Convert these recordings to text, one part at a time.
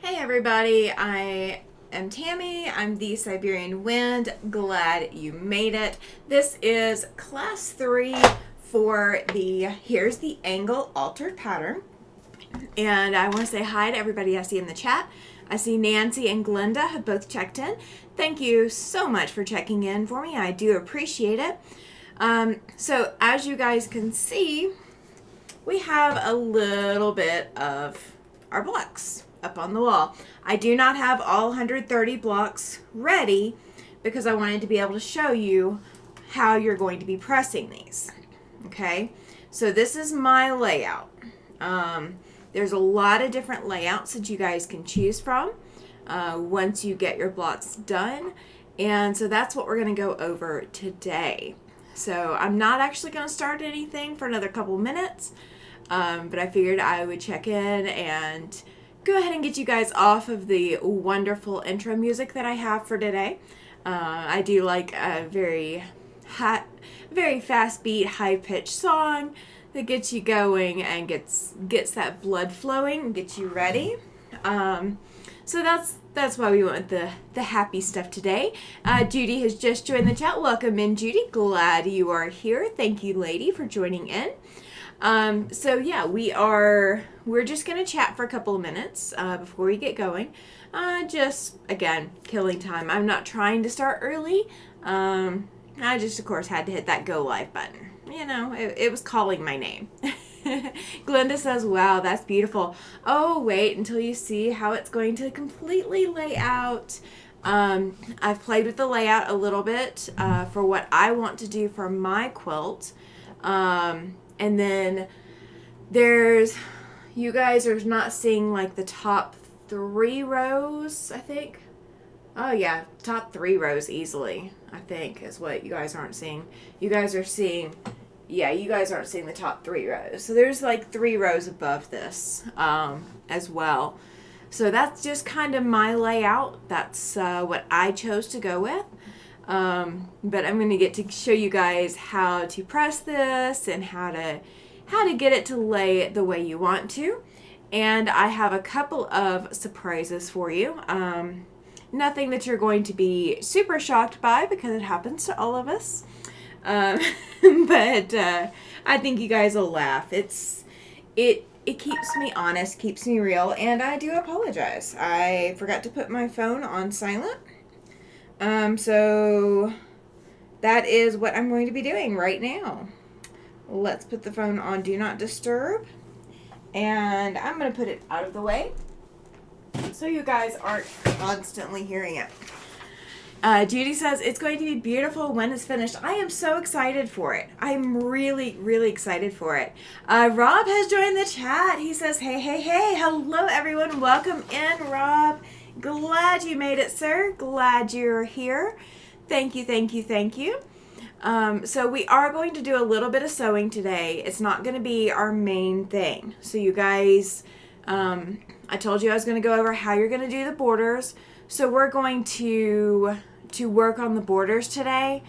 Hey everybody, I am Tammy. I'm the Siberian Wind. Glad you made it. This is class 3 for here's the angle altered pattern. And I want to say hi to everybody I see in the chat. I see Nancy and Glenda have both checked in. Thank you so much for checking in for me. I do appreciate it. So as you guys can see, we have a little bit of our blocks up on the wall. I do not have all 130 blocks ready because I wanted to be able to show you how you're going to be pressing these. Okay, so this is my layout. There's a lot of different layouts that you guys can choose from once you get your blocks done, and so that's what we're going to go over today. So I'm not actually going to start anything for another couple minutes, but I figured I would check in and go ahead and get you guys off of the wonderful intro music that I have for today. I do like a very fast beat, high pitched song that gets you going and gets that blood flowing and gets you ready. So that's why we went with the happy stuff today. Judy has just joined the chat. Welcome in, Judy. Glad you are here. Thank you, lady, for joining in. So yeah, we're just going to chat for a couple of minutes before we get going. Just, again, killing time. I'm not trying to start early. I just, of course, had to hit that go live button. You know, it was calling my name. Glenda says, wow, that's beautiful. Oh, wait until you see how it's going to completely lay out. I've played with the layout a little bit for what I want to do for my quilt. And then you guys are not seeing like the top 3 rows, I think. Oh yeah, top 3 rows easily, I think, is what you guys aren't seeing. You guys aren't seeing the top 3 rows. So there's like 3 rows above this as well. So that's just kind of my layout. That's what I chose to go with. But I'm going to get to show you guys how to press this and how to get it to lay the way you want to. And I have a couple of surprises for you. Nothing that you're going to be super shocked by because it happens to all of us. Um, but I think you guys will laugh. It keeps me honest, keeps me real, and I do apologize. I forgot to put my phone on silent. So that is what I'm going to be doing right now. Let's put the phone on Do Not Disturb. And I'm going to put it out of the way so you guys aren't constantly hearing it. Judy says, it's going to be beautiful when it's finished. I am so excited for it. I'm really, really excited for it. Rob has joined the chat. He says, hey, hey, hey. Hello, everyone. Welcome in, Rob. Glad you made it, sir. Glad you're here. Thank you, thank you, thank you. So we are going to do a little bit of sewing today. It's not going to be our main thing. So you guys, I told you I was going to go over how you're going to do the borders. So we're going to work on the borders today.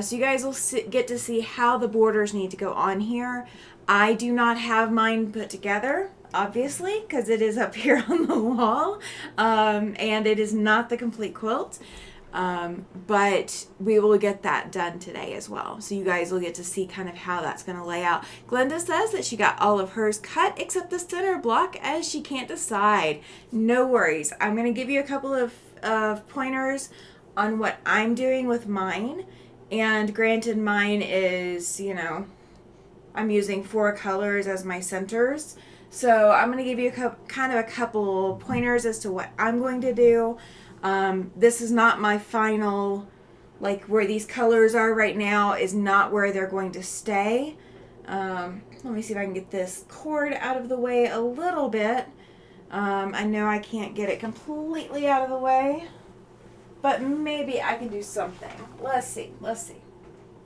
So you guys will get to see how the borders need to go on here. I do not have mine put together, obviously, because it is up here on the wall. And it is not the complete quilt. But we will get that done today as well. So you guys will get to see kind of how that's going to lay out. Glenda says that she got all of hers cut except the center block as she can't decide. No worries. I'm going to give you a couple of pointers on what I'm doing with mine. And granted, mine is, I'm using 4 colors as my centers. So I'm going to give you kind of a couple pointers as to what I'm going to do. This is not my final, like where these colors are right now is not where they're going to stay. Let me see if I can get this cord out of the way a little bit. I know I can't get it completely out of the way, but maybe I can do something. Let's see.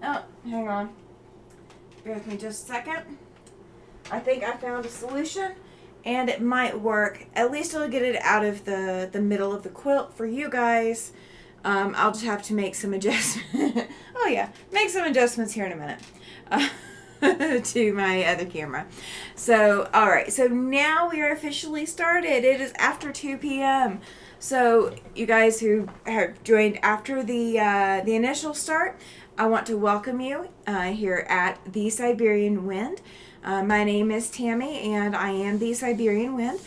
Oh, hang on. Bear with me just a second. I think I found a solution. And it might work. At least it'll get it out of the middle of the quilt for you guys. I'll just have to make some adjustments. Oh yeah, make some adjustments here in a minute to my other camera. So, all right. So now we are officially started. It is after 2 p.m. So you guys who have joined after the initial start, I want to welcome you here at the Siberian Wind. My name is Tammy, and I am the Siberian Wind,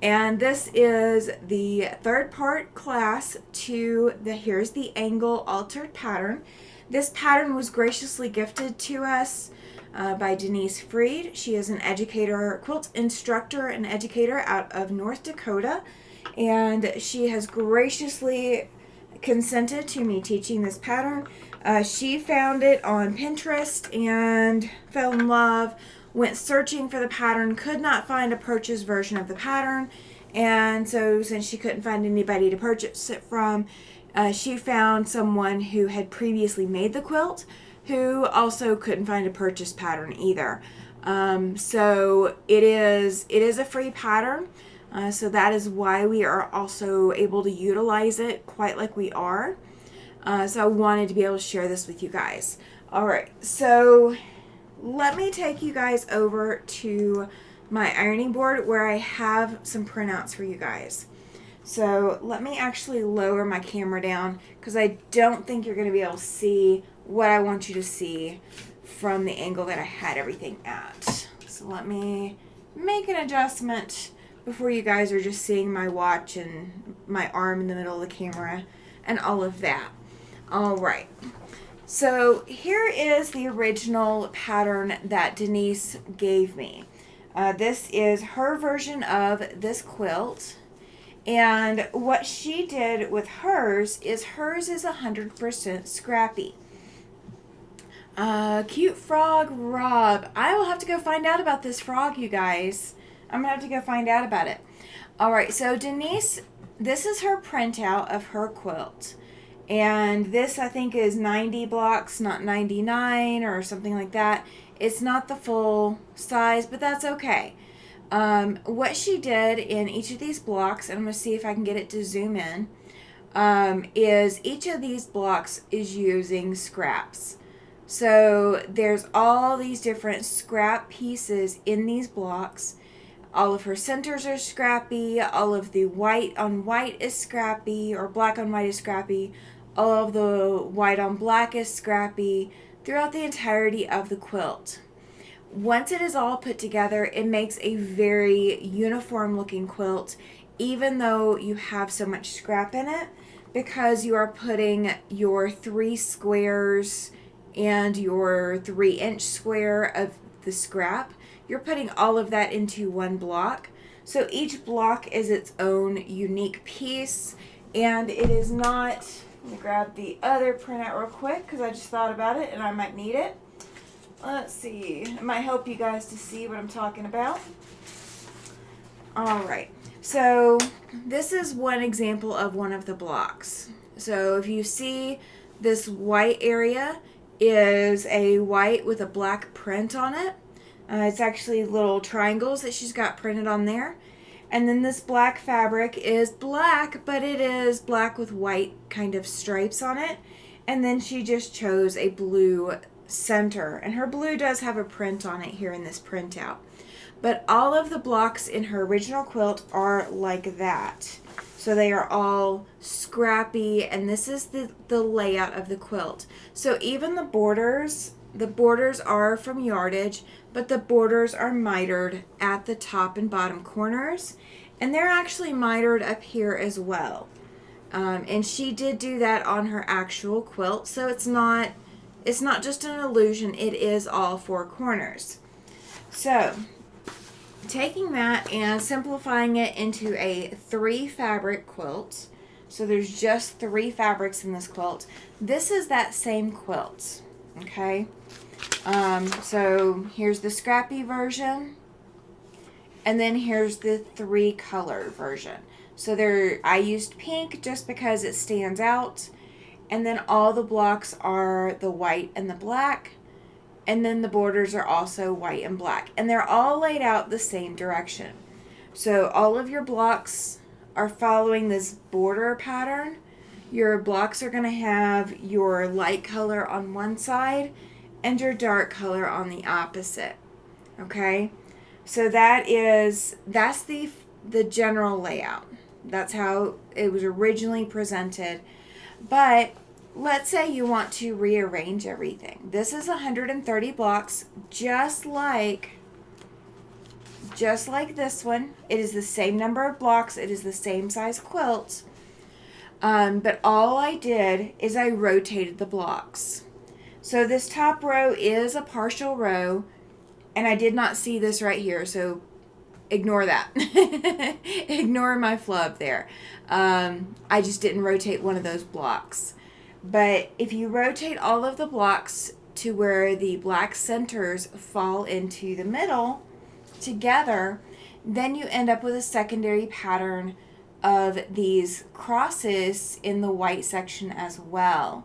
and this is the 3rd part class to the Here's the Angle altered pattern. This pattern was graciously gifted to us by Denise Freed. She is an educator, quilt instructor and educator out of North Dakota, and she has graciously consented to me teaching this pattern. She found it on Pinterest and fell in love. Went searching for the pattern, could not find a purchased version of the pattern, and so since she couldn't find anybody to purchase it from, she found someone who had previously made the quilt who also couldn't find a purchased pattern either. So it is a free pattern, so that is why we are also able to utilize it quite like we are. So I wanted to be able to share this with you guys. All right, so let me take you guys over to my ironing board where I have some printouts for you guys. So let me actually lower my camera down because I don't think you're going to be able to see what I want you to see from the angle that I had everything at. So let me make an adjustment before you guys are just seeing my watch and my arm in the middle of the camera and all of that. All right. So here is the original pattern that Denise gave me. This is her version of this quilt. And what she did with hers is 100% scrappy. Cute frog, Rob. I will have to go find out about this frog, you guys. I'm going to have to go find out about it. All right, so Denise, this is her printout of her quilt. And this, I think, is 90 blocks, not 99 or something like that. It's not the full size, but that's okay. What she did in each of these blocks, and I'm going to see if I can get it to zoom in. is each of these blocks is using scraps. So there's all these different scrap pieces in these blocks. All of her centers are scrappy. All of the white on white is scrappy, or black on white is scrappy. All of the white on black is scrappy throughout the entirety of the quilt. Once it is all put together, it makes a very uniform looking quilt, even though you have so much scrap in it, because you are putting your 3 squares and your 3-inch square of the scrap. You're putting all of that into one block. So each block is its own unique piece, and it is not, let me grab the other printout real quick because I just thought about it and I might need it. Let's see, it might help you guys to see what I'm talking about. All right, so this is one example of one of the blocks. So if you see this white area is a white with a black print on it. It's actually little triangles that she's got printed on there. And then this black fabric is black, but it is black with white kind of stripes on it. And then she just chose a blue center. And her blue does have a print on it here in this printout. But all of the blocks in her original quilt are like that. So they are all scrappy, and this is the layout of the quilt. So even the borders are from Yardage, but the borders are mitered at the top and bottom corners, and they're actually mitered up here as well. And she did do that on her actual quilt, so it's not just an illusion, it is all 4 corners. So taking that and simplifying it into a 3 fabric quilt, so there's just 3 fabrics in this quilt. This is that same quilt, okay? So here's the scrappy version, and then here's the 3 color version. So I used pink just because it stands out, and then all the blocks are the white and the black, and then the borders are also white and black, and they're all laid out the same direction. So all of your blocks are following this border pattern. Your blocks are going to have your light color on one side and your dark color on the opposite. Okay? So that's the general layout. That's how it was originally presented. But let's say you want to rearrange everything. This is 130 blocks, just like this one. It is the same number of blocks. It is the same size quilt. But all I did is I rotated the blocks. So this top row is a partial row, and I did not see this right here, so ignore that. Ignore my flub there. I just didn't rotate one of those blocks. But if you rotate all of the blocks to where the black centers fall into the middle together, then you end up with a secondary pattern of these crosses in the white section as well.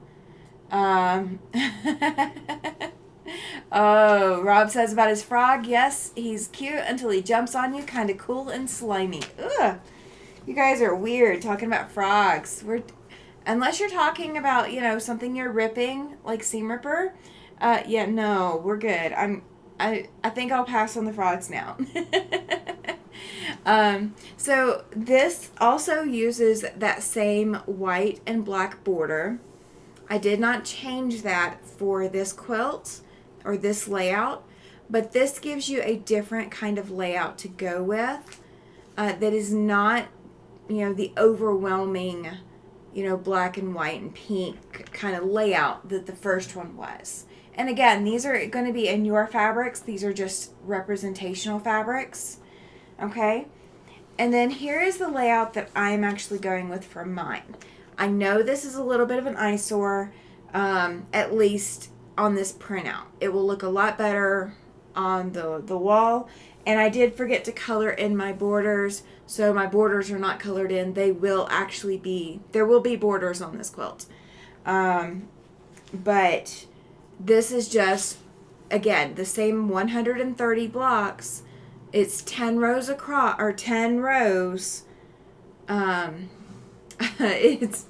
Oh, Rob says about his frog, yes, he's cute until he jumps on you, kind of cool and slimy. Ugh, you guys are weird talking about frogs. Unless you're talking about, something you're ripping, like seam ripper. Yeah, no, we're good. I think I'll pass on the frogs now. So this also uses that same white and black border. I did not change that for this quilt or this layout, but this gives you a different kind of layout to go with that is not, the overwhelming, black and white and pink kind of layout that the first one was. And again, these are going to be in your fabrics. These are just representational fabrics. Okay? And then here is the layout that I'm actually going with for mine. I know this is a little bit of an eyesore, at least on this printout. It will look a lot better on the wall. And I did forget to color in my borders, so my borders are not colored in. There will be borders on this quilt. But this is just, again, the same 130 blocks. It's 10 rows across, or 10 rows, It's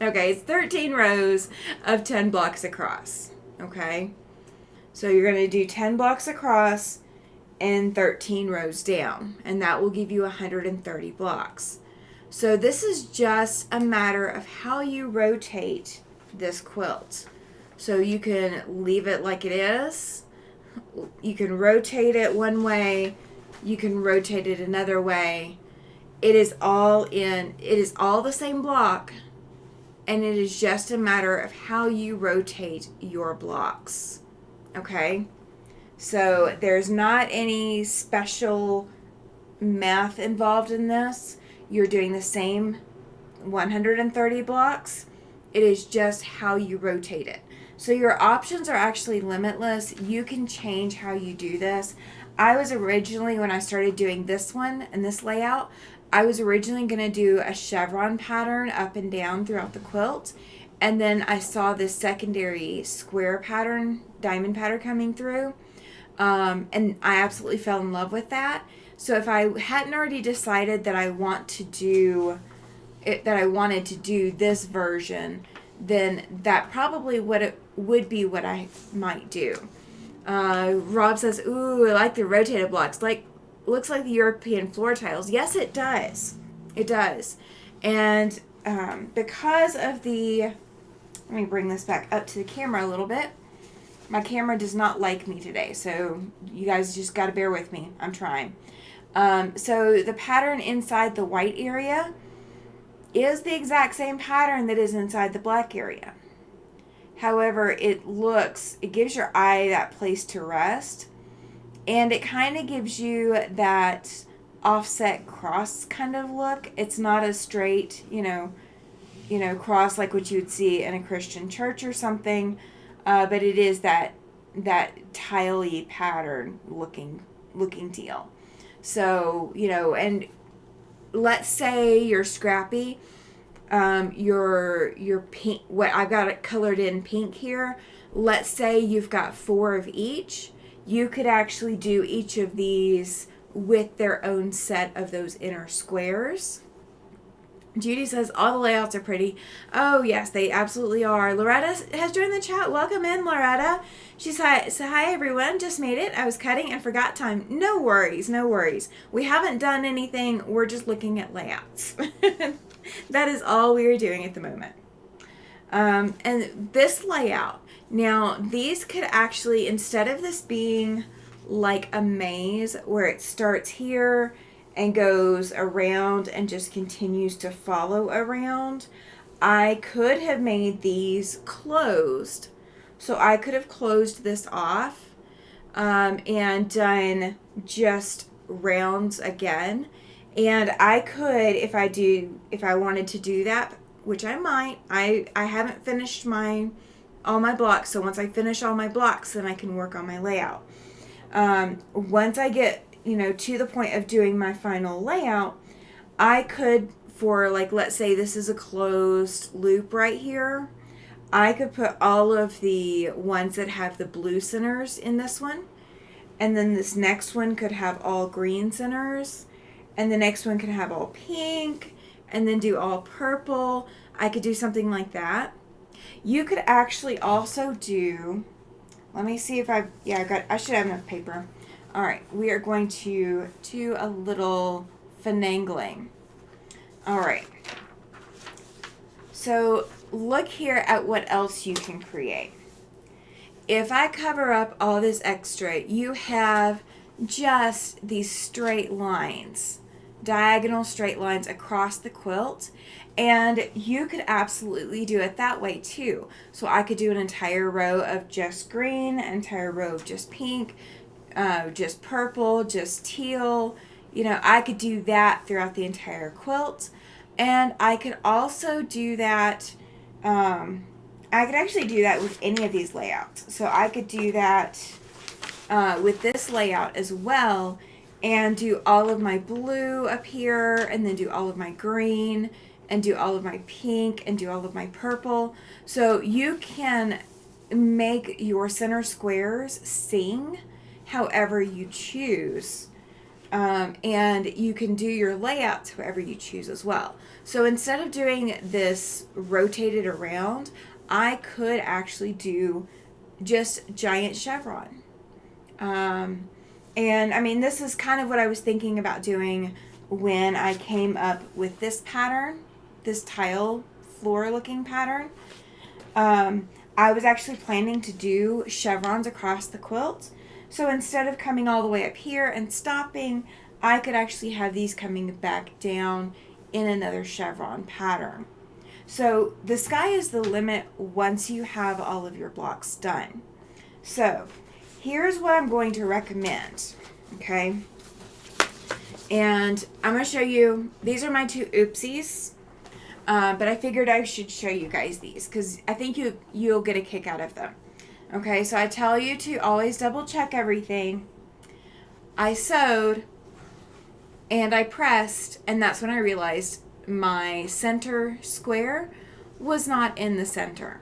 13 rows of 10 blocks across. Okay, so you're going to do 10 blocks across and 13 rows down, and that will give you 130 blocks. So this is just a matter of how you rotate this quilt. So you can leave it like it is, you can rotate it one way, you can rotate it another way. It is all the same block, and it is just a matter of how you rotate your blocks. Okay? So there's not any special math involved in this. You're doing the same 130 blocks. It is just how you rotate it. So your options are actually limitless. You can change how you do this. I was originally, when I started doing this one and this layout, I was originally going to do a chevron pattern up and down throughout the quilt. And then I saw this secondary square pattern, diamond pattern coming through. And I absolutely fell in love with that. So if I hadn't already decided that I wanted to do this version, then that probably would be what I might do. Rob says, "Ooh, I like the rotated blocks. Looks like the European floor tiles." Yes, it does. It does. And because of let me bring this back up to the camera a little bit. My camera does not like me today, so you guys just got to bear with me. I'm trying. So the pattern inside the white area is the exact same pattern that is inside the black area. However, it gives your eye that place to rest, and it kind of gives you that offset cross kind of look. It's not a straight, cross like what you would see in a Christian church or something. But it is that tile-y pattern looking deal. So, and let's say you're scrappy, your pink, what I've got it colored in pink here. Let's say you've got 4 of each. You could actually do each of these with their own set of those inner squares. Judy says, all the layouts are pretty. Oh, yes, they absolutely are. Loretta has joined the chat. Welcome in, Loretta. She said, hi, everyone. Just made it. I was cutting and forgot time. No worries, no worries. We haven't done anything. We're just looking at layouts. That is all we are doing at the moment. And this layout, now, these could actually, instead of this being like a maze where it starts here and goes around and just continues to follow around, I could have made these closed. So I could have closed this off and done just rounds again. And I could, if I wanted to do that, which I might, I haven't finished all my blocks. So once I finish all my blocks, then I can work on my layout. Once I get to the point of doing my final layout, I could, for let's say this is a closed loop right here, I could put all of the ones that have the blue centers in this one, and then this next one could have all green centers, and the next one could have all pink, and then do all purple. I could do something like that. You could actually also do, let me see if I should have enough paper. All right, we are going to do a little finagling. All right. So look here at what else you can create. If I cover up all this extra, you have just these straight lines, diagonal straight lines across the quilt. And you could absolutely do it that way too. So I could do an entire row of just green, an entire row of just pink, just purple, just teal. I could do that throughout the entire quilt. And I could also do that, I could actually do that with any of these layouts. So I could do that with this layout as well, and do all of my blue up here, and then do all of my green, and do all of my pink, and do all of my purple. So you can make your center squares sing however you choose. And you can do your layouts however you choose as well. So instead of doing this rotated around, I could actually do just giant chevron. And I mean, this is kind of what I was thinking about doing when I came up with this pattern, this tile floor looking pattern. I was actually planning to do chevrons across the quilt. So instead of coming all the way up here and stopping, I could actually have these coming back down in another chevron pattern. So the sky is the limit once you have all of your blocks done. So here's what I'm going to recommend, okay? And I'm going to show you, these are my two oopsies, but I figured I should show you guys these because I think you'll get a kick out of them. Okay, so I tell you to always double check everything. I sewed and I pressed, and that's when I realized my center square was not in the center.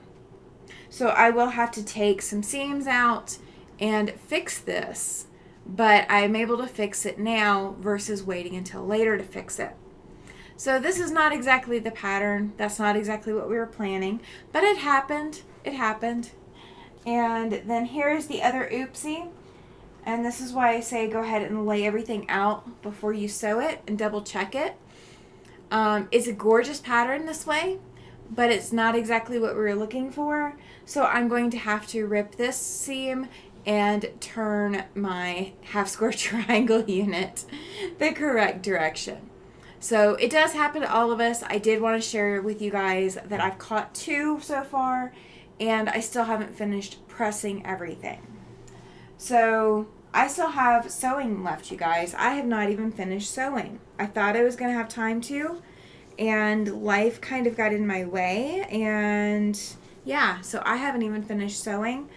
So I will have to take some seams out and fix this, but I'm able to fix it now versus waiting until later to fix it. So this is not exactly the pattern. That's not exactly what we were planning, but it happened. It happened. And then here's the other oopsie. And this is why I say go ahead and lay everything out before you sew it and double check it. It's a gorgeous pattern this way, but it's not exactly what we were looking for. So I'm going to have to rip this seam and turn my half square triangle unit the correct direction. So it does happen to all of us. I did want to share with you guys that I've caught 2 so far, and I still haven't finished pressing everything. So I still have sewing left, you guys. I have not even finished sewing. I thought I was going to have time to, and life kind of got in my way, and yeah, so I haven't even finished sewing.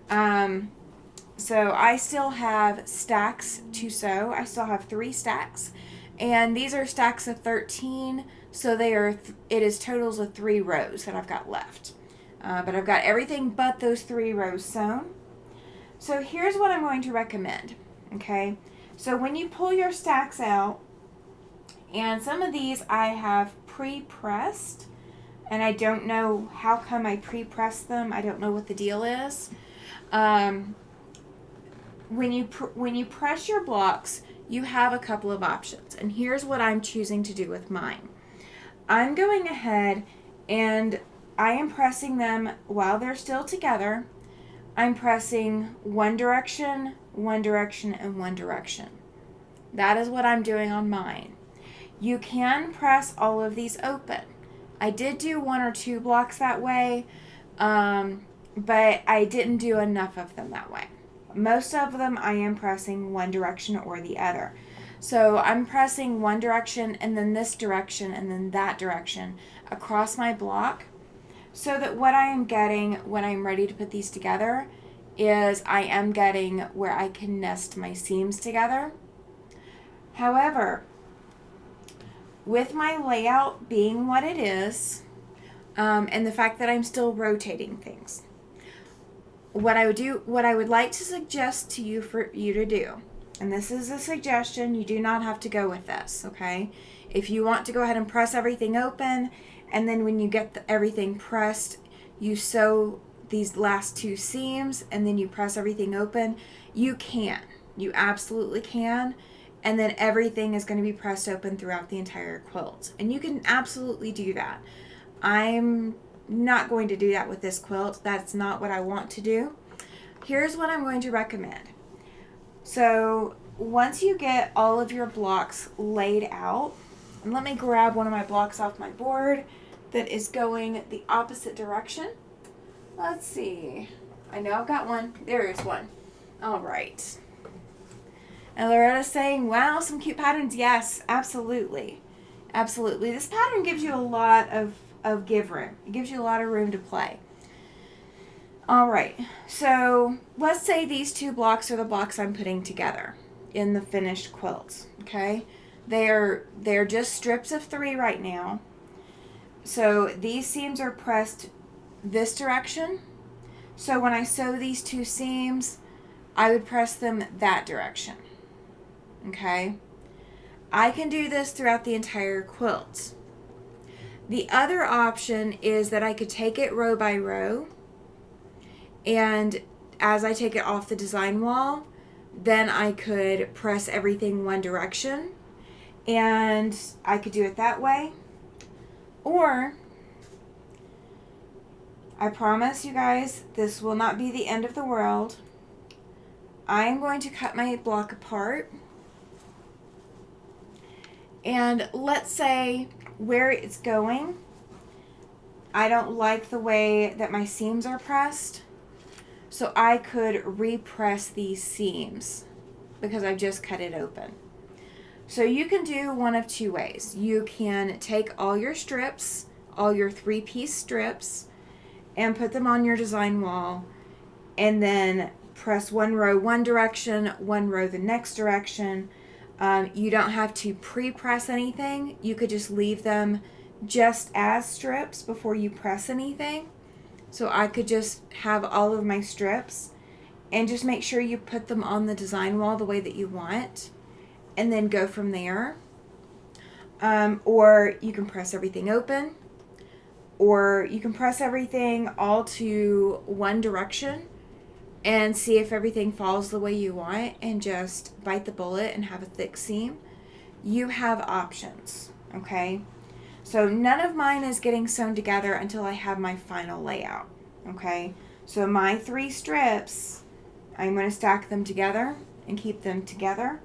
So I still have stacks to sew. I still have 3 stacks, and these are stacks of 13, so it is totals of 3 rows that I've got left. But I've got everything but those 3 rows sewn. So here's what I'm going to recommend, okay? So when you pull your stacks out, and some of these I have pre-pressed, and I don't know how come I pre-pressed them. I don't know what the deal is. When you press your blocks, you have a couple of options, and here's what I'm choosing to do with mine. I'm going ahead and I am pressing them while they're still together. I'm pressing one direction, and one direction. That is what I'm doing on mine. You can press all of these open. I did do 1 or 2 blocks that way, but I didn't do enough of them that way. Most of them I am pressing one direction or the other. So I'm pressing one direction and then this direction and then that direction across my block, so that what I am getting when I'm ready to put these together is I am getting where I can nest my seams together. However, with my layout being what it is, and the fact that I'm still rotating things, what I would like to suggest to you for you to do, and this is a suggestion, you do not have to go with this, okay? If you want to go ahead and press everything open, and then when you get everything pressed, you sew these last 2 seams, and then you press everything open, you can. You absolutely can. And then everything is going to be pressed open throughout the entire quilt. And you can absolutely do that. I'm not going to do that with this quilt. That's not what I want to do. Here's what I'm going to recommend. So once you get all of your blocks laid out, and let me grab one of my blocks off my board that is going the opposite direction. Let's see. I know I've got one. There is one. All right. And Loretta's saying, wow, some cute patterns. Yes, absolutely. Absolutely. This pattern gives you a lot of give room. It gives you a lot of room to play. All right. So let's say these 2 blocks are the blocks I'm putting together in the finished quilt. Okay. They're just strips of 3 right now. So these seams are pressed this direction. So when I sew these 2 seams, I would press them that direction. okay? I can do this throughout the entire quilt. The other option is that I could take it row by row, and as I take it off the design wall, then I could press everything one direction, and I could do it that way. Or, I promise you guys, this will not be the end of the world. I'm going to cut my block apart, and let's say where it's going, I don't like the way that my seams are pressed, so I could repress these seams because I've just cut it open. So you can do one of two ways. You can take all your strips, all your 3-piece strips, and put them on your design wall, and then press one row one direction, one row the next direction. You don't have to pre-press anything. You could just leave them just as strips before you press anything. So I could just have all of my strips and just make sure you put them on the design wall the way that you want, and then go from there. Or you can press everything open, or you can press everything all to one direction and see if everything falls the way you want and just bite the bullet and have a thick seam. You have options, okay? So none of mine is getting sewn together until I have my final layout, okay? So my 3 strips, I'm going to stack them together and keep them together.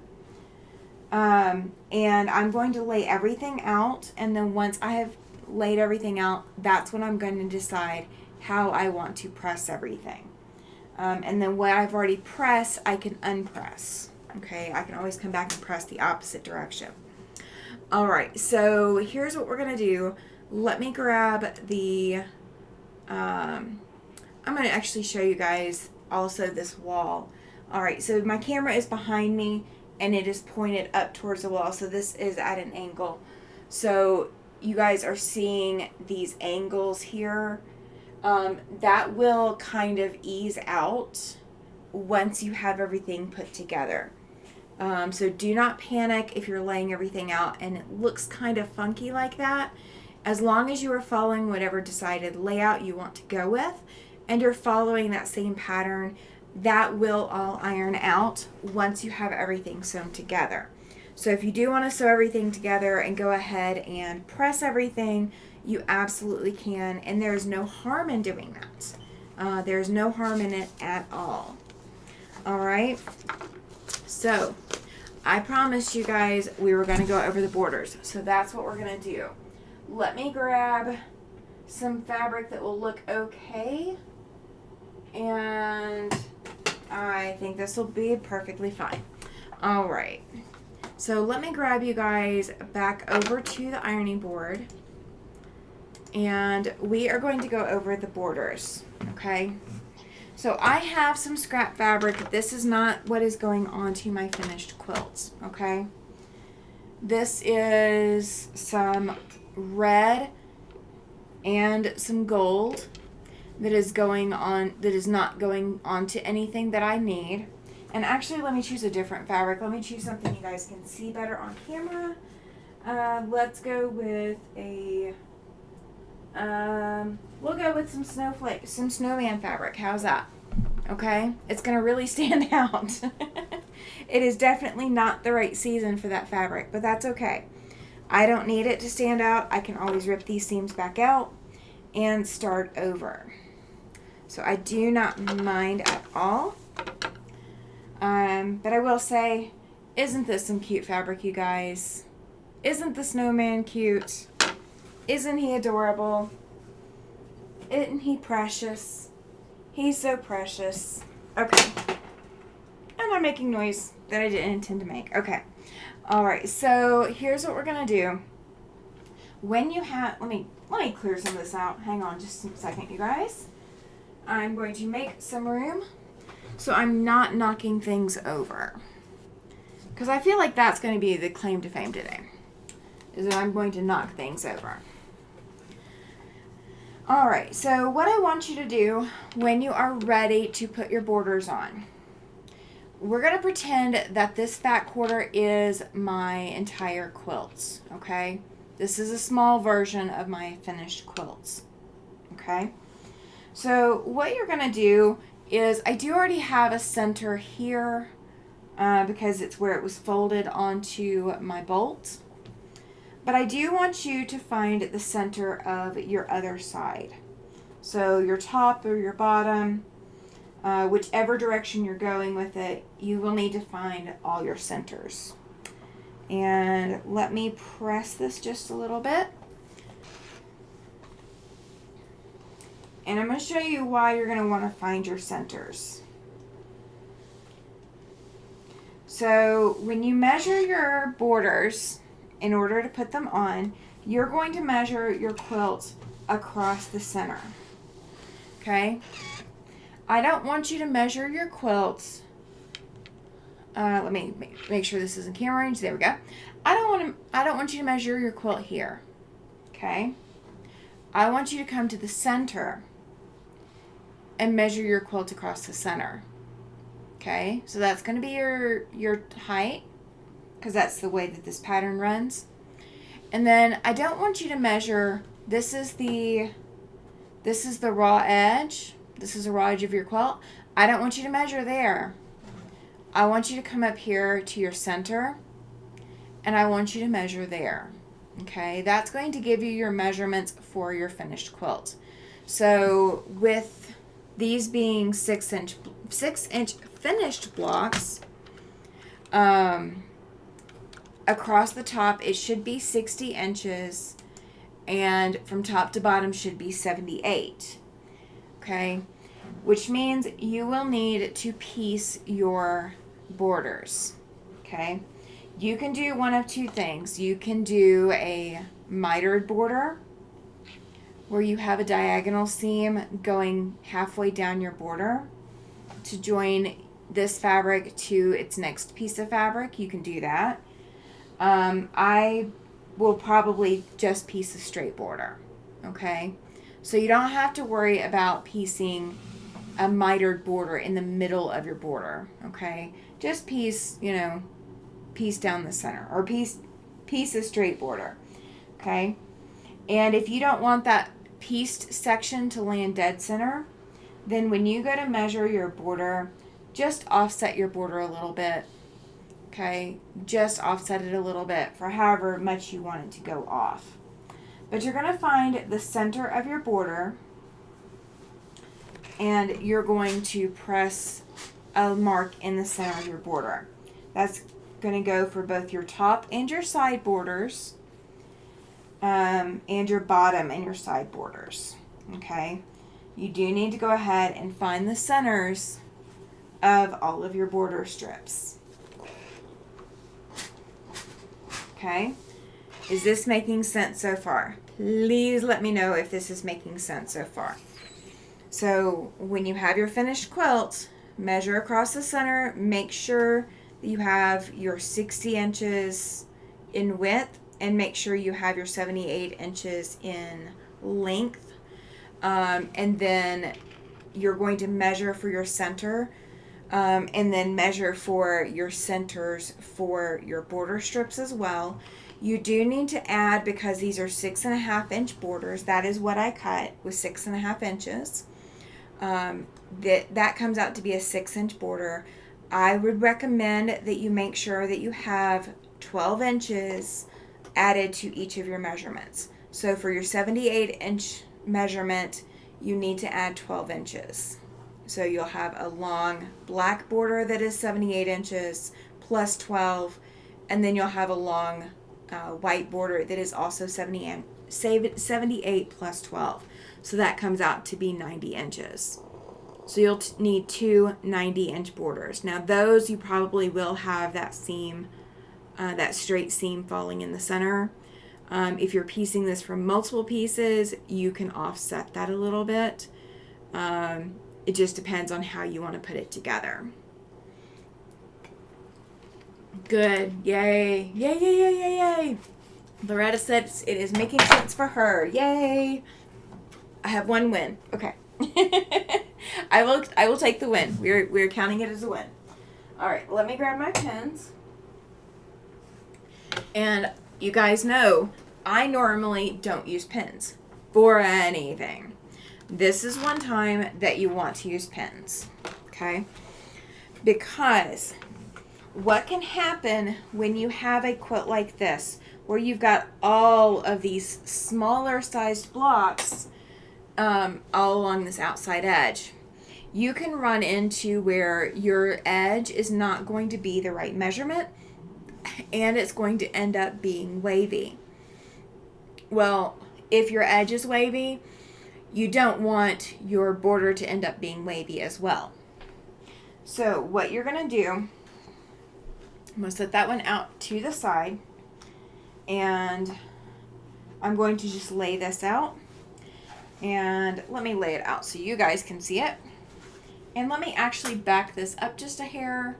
And I'm going to lay everything out, and then once I have laid everything out, that's when I'm going to decide how I want to press everything. And then what I've already pressed, I can unpress. Okay, I can always come back and press the opposite direction. All right, so here's what we're going to do. Let me grab the, I'm going to actually show you guys also this wall. All right, so my camera is behind me, and it is pointed up towards the wall, so this is at an angle. So you guys are seeing these angles here. That will kind of ease out once you have everything put together. So do not panic if you're laying everything out and it looks kind of funky like that. As long as you are following whatever decided layout you want to go with, and you're following that same pattern, that will all iron out once you have everything sewn together. So if you do want to sew everything together and go ahead and press everything, you absolutely can, and there's no harm in doing that. There's no harm in it at all. All right, so I promised you guys we were going to go over the borders, so that's what we're going to do. Let me grab some fabric that will look okay, and I think this will be perfectly fine. All right, so let me grab you guys back over to the ironing board, and we are going to go over the borders, okay? So I have some scrap fabric. This is not what is going onto my finished quilts, okay? This is some red and some gold that is going on, that is not going onto anything that I need. And actually, let me choose a different fabric. Let me choose something you guys can see better on camera. Let's go with a, we'll go with some snowman fabric. How's that? Okay, it's gonna really stand out. It is definitely not the right season for that fabric, but that's okay. I don't need it to stand out. I can always rip these seams back out and start over. So I do not mind at all. But I will say, isn't this some cute fabric, you guys? Isn't the snowman cute? Isn't he adorable? Isn't he precious? He's so precious. Okay. And I'm making noise that I didn't intend to make. Okay. Alright, so here's what we're going to do. When you have, let me clear some of this out. Hang on just a second, you guys. I'm going to make some room so I'm not knocking things over. Because I feel like that's going to be the claim to fame today, is that I'm going to knock things over. Alright, so what I want you to do when you are ready to put your borders on, we're going to pretend that this fat quarter is my entire quilts, okay? This is a small version of my finished quilts, okay? So what you're going to do is, I do already have a center here because it's where it was folded onto my bolt. But I do want you to find the center of your other side. So your top or your bottom, whichever direction you're going with it, you will need to find all your centers. And let me press this just a little bit. And I'm going to show you why you're going to want to find your centers. So when you measure your borders, in order to put them on, you're going to measure your quilt across the center. Okay? I don't want you to measure your quilts. Let me make sure this is in camera range. There we go. I don't want you to measure your quilt here. Okay? I want you to come to the center and measure your quilt across the center. Okay? So that's going to be your height, because that's the way that this pattern runs. And then I don't want you to measure, this is the raw edge. This is the raw edge of your quilt. I don't want you to measure there. I want you to come up here to your center, and I want you to measure there. Okay, that's going to give you your measurements for your finished quilt. So with these being 6-inch finished blocks, across the top it should be 60 inches, and from top to bottom should be 78. Okay, which means you will need to piece your borders. Okay, you can do one of two things. You can do a mitered border, where you have a diagonal seam going halfway down your border to join this fabric to its next piece of fabric. You can do that. I will probably just piece a straight border. Okay, so you don't have to worry about piecing a mitered border in the middle of your border. Okay, just piece, piece down the center, or piece a straight border. Okay, and if you don't want that pieced section to land dead center, then when you go to measure your border, just offset your border a little bit. Okay, just offset it a little bit for however much you want it to go off. But you're going to find the center of your border, and you're going to press a mark in the center of your border. That's going to go for both your top and your side borders, and your bottom and your side borders. Okay, you do need to go ahead and find the centers of all of your border strips. Okay, is this making sense so far? Please let me know if this is making sense so far. So when you have your finished quilt, measure across the center, make sure that you have your 60 inches in width, and make sure you have your 78 inches in length. And then you're going to measure for your center, and then measure for your centers for your border strips as well. You do need to add, because these are 6.5 inch borders, that is what I cut, with 6.5 inches. That comes out to be a 6-inch border. I would recommend that you make sure that you have 12 inches added to each of your measurements. So for your 78-inch measurement, you need to add 12 inches. So you'll have a long black border that is 78 inches plus 12, and then you'll have a long white border that is also 78 plus 12. So that comes out to be 90 inches. So you'll need two 90-inch borders. Now those, you probably will have that seam, that straight seam falling in the center. If you're piecing this from multiple pieces, you can offset that a little bit. It just depends on how you want to put it together. Good. Yay. Yay, yay, yay, yay, yay. Loretta said it is making sense for her. Yay. I have one win. Okay. I will take the win. We're counting it as a win. All right, let me grab my pens. And you guys know, I normally don't use pens for anything. This is one time that you want to use pens, okay? Because what can happen when you have a quilt like this, where you've got all of these smaller sized blocks all along this outside edge, you can run into where your edge is not going to be the right measurement and it's going to end up being wavy. Well, if your edge is wavy, you don't want your border to end up being wavy as well. So what you're going to do, I'm going to set that one out to the side, and I'm going to just lay this out. And let me lay it out so you guys can see it. And let me actually back this up just a hair.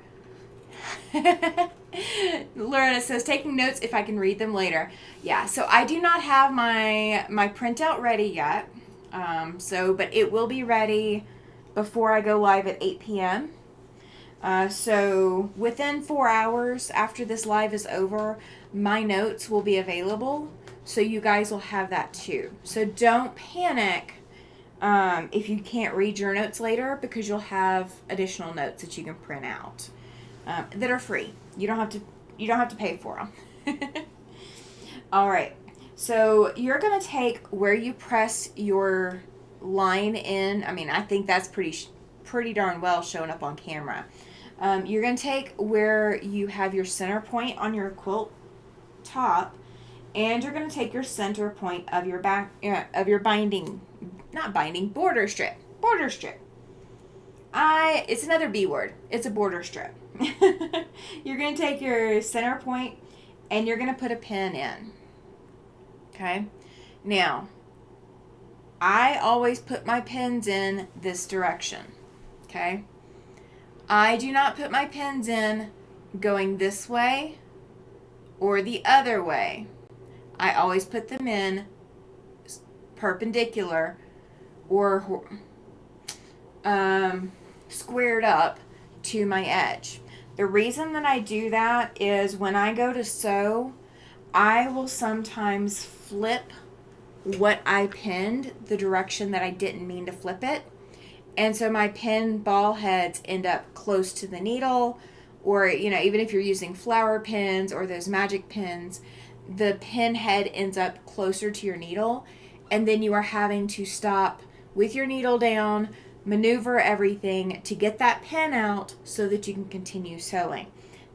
Lorena says, taking notes if I can read them later. Yeah, so I do not have my printout ready yet. But it will be ready before I go live at 8 p.m. So within 4 hours after this live is over, my notes will be available. So you guys will have that too. So don't panic if you can't read your notes later, because you'll have additional notes that you can print out that are free. You don't have to pay for them. All right. So you're going to take where you press your line in. I mean, I think that's pretty darn well showing up on camera. You're going to take where you have your center point on your quilt top, and you're going to take your center point of your border strip. Border strip. It's another B word. It's a border strip. You're going to take your center point and you're going to put a pin in. Okay? Now, I always put my pins in this direction. Okay? I do not put my pins in going this way or the other way. I always put them in perpendicular or squared up to my edge. The reason that I do that is when I go to sew, I will sometimes flip what I pinned the direction that I didn't mean to flip it. And so my pin ball heads end up close to the needle, or, even if you're using flower pins or those magic pins, the pin head ends up closer to your needle, and then you are having to stop with your needle down, maneuver everything to get that pin out so that you can continue sewing.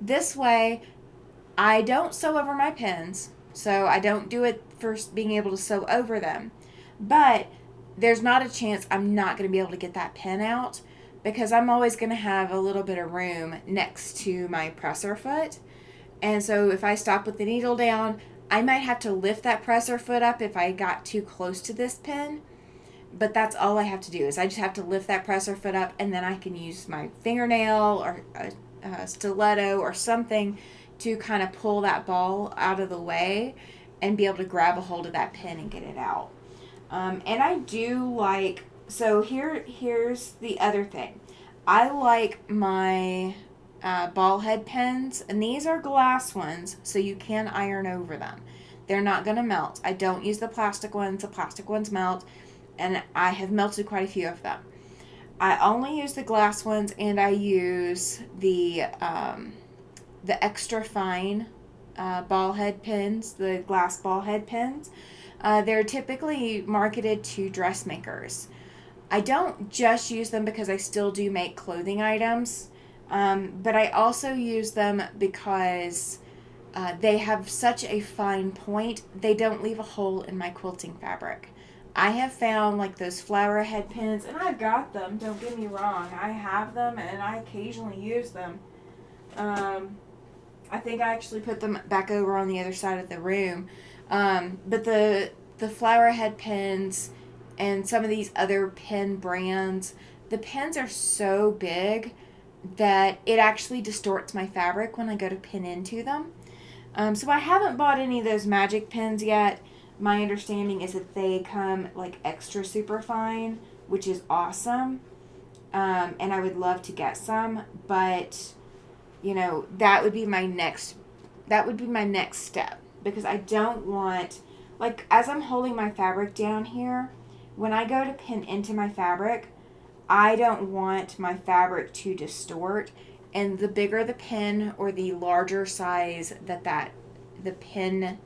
This way, I don't sew over my pins, so I don't do it for being able to sew over them. But there's not a chance I'm not going to be able to get that pin out, because I'm always going to have a little bit of room next to my presser foot. And so if I stop with the needle down, I might have to lift that presser foot up if I got too close to this pin. But that's all I have to do, is I just have to lift that presser foot up, and then I can use my fingernail or a stiletto or something to kind of pull that ball out of the way and be able to grab a hold of that pin and get it out. And I do like, so here's the other thing. I like my ball head pens, and these are glass ones, so you can iron over them. They're not going to melt. I don't use the plastic ones. The plastic ones melt, and I have melted quite a few of them. I only use the glass ones, and I use the extra fine ball head pins, the glass ball head pins. They're typically marketed to dressmakers. I don't just use them because I still do make clothing items, but I also use them because they have such a fine point. They don't leave a hole in my quilting fabric. I have found like those flower head pins, and I've got them, don't get me wrong. I have them and I occasionally use them. I think I actually put them back over on the other side of the room. But the flower head pins and some of these other pin brands, the pins are so big that it actually distorts my fabric when I go to pin into them. So I haven't bought any of those magic pins yet. My understanding is that they come like extra super fine, which is awesome. And I would love to get some, but you know, that would be my next step, because I don't want, like, as I'm holding my fabric down here, when I go to pin into my fabric, I don't want my fabric to distort, and the bigger the pin or the larger size the pin,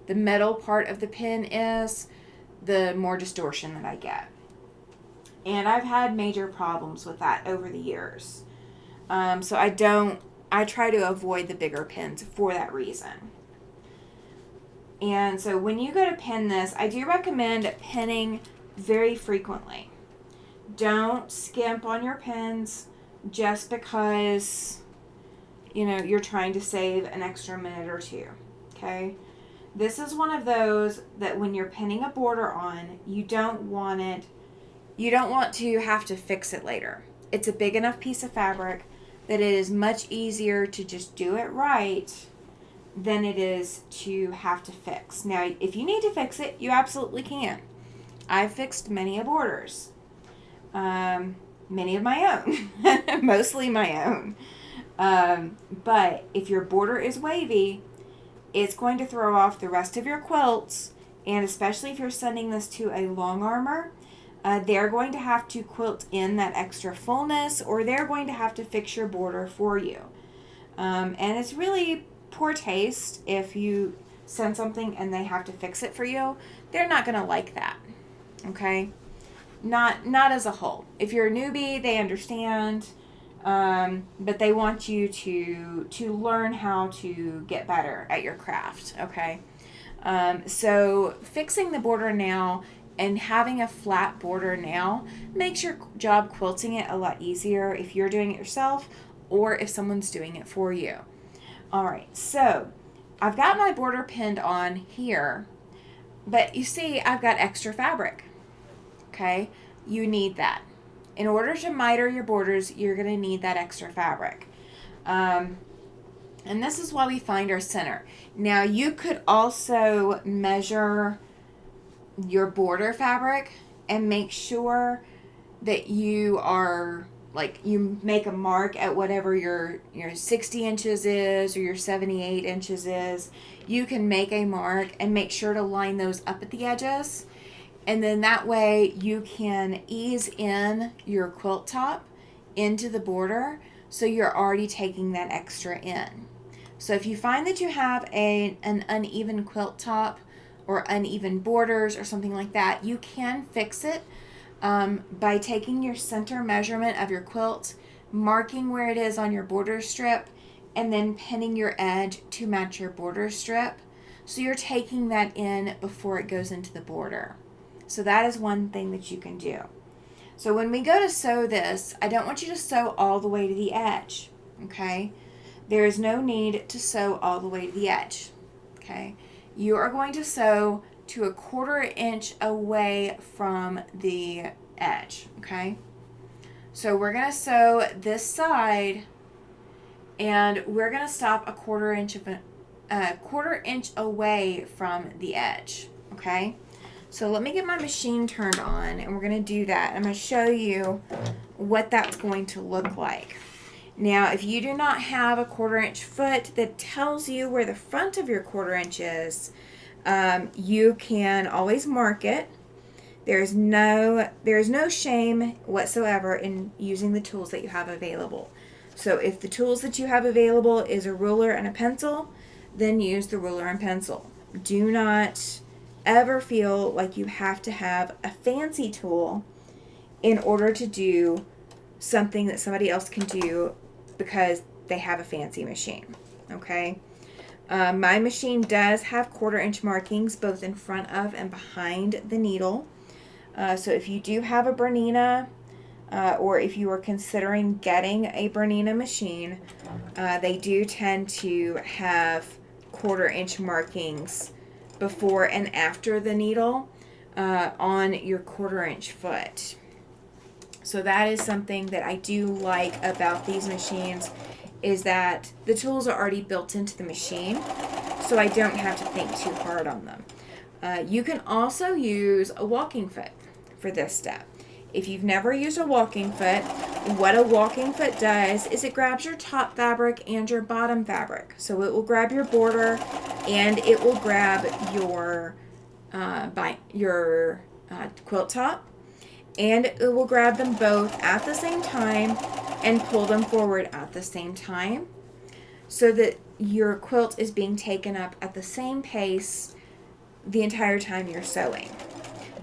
the metal part of the pin is, the more distortion that I get. And I've had major problems with that over the years. So I try to avoid the bigger pins for that reason. And so when you go to pin this, I do recommend pinning very frequently. Don't skimp on your pins just because, you know, you're trying to save an extra minute or two. Okay? This is one of those that when you're pinning a border on, you don't want to have to fix it later. It's a big enough piece of fabric that it is much easier to just do it right than it is to have to fix. Now, if you need to fix it, you absolutely can. I've fixed many of borders. Many of my own. Mostly my own. But if your border is wavy, it's going to throw off the rest of your quilts, and especially if you're sending this to a long armor, they're going to have to quilt in that extra fullness, or they're going to have to fix your border for you. And it's really poor taste if you send something and they have to fix it for you. They're not going to like that. Okay? Not as a whole. If you're a newbie, they understand, but they want you to learn how to get better at your craft. Okay? So fixing the border now and having a flat border now makes your job quilting it a lot easier if you're doing it yourself or if someone's doing it for you. All right, so I've got my border pinned on here, but you see I've got extra fabric. Okay, you need that. In order to miter your borders, you're going to need that extra fabric. And this is why we find our center. Now, you could also measure your border fabric and make sure that you are, like, you make a mark at whatever your 60 inches is or your 78 inches is. You can make a mark and make sure to line those up at the edges. And then that way you can ease in your quilt top into the border, so you're already taking that extra in. So if you find that you have an uneven quilt top or uneven borders or something like that, you can fix it by taking your center measurement of your quilt, marking where it is on your border strip, and then pinning your edge to match your border strip. So you're taking that in before it goes into the border. So that is one thing that you can do. So when we go to sew this, I don't want you to sew all the way to the edge, okay? There is no need to sew all the way to the edge, okay? You are going to sew to a 1/4 inch away from the edge, okay? So we're going to sew this side, and we're going to stop a 1/4 inch away from the edge, okay? So let me get my machine turned on, and we're going to do that. I'm going to show you what that's going to look like. Now, if you do not have a 1/4 inch foot that tells you where the front of your 1/4 inch is, you can always mark it. There is no shame whatsoever in using the tools that you have available. So if the tools that you have available is a ruler and a pencil, then use the ruler and pencil. Do not ever feel like you have to have a fancy tool in order to do something that somebody else can do because they have a fancy machine. Okay? My machine does have 1/4 inch markings both in front of and behind the needle. So if you do have a Bernina, or if you are considering getting a Bernina machine, they do tend to have 1/4 inch markings before and after the needle on your 1/4 inch foot. So that is something that I do like about these machines, is that the tools are already built into the machine, so I don't have to think too hard on them. You can also use a walking foot for this step. If you've never used a walking foot, what a walking foot does is it grabs your top fabric and your bottom fabric. So it will grab your border and it will grab your quilt top, and it will grab them both at the same time and pull them forward at the same time so that your quilt is being taken up at the same pace the entire time you're sewing.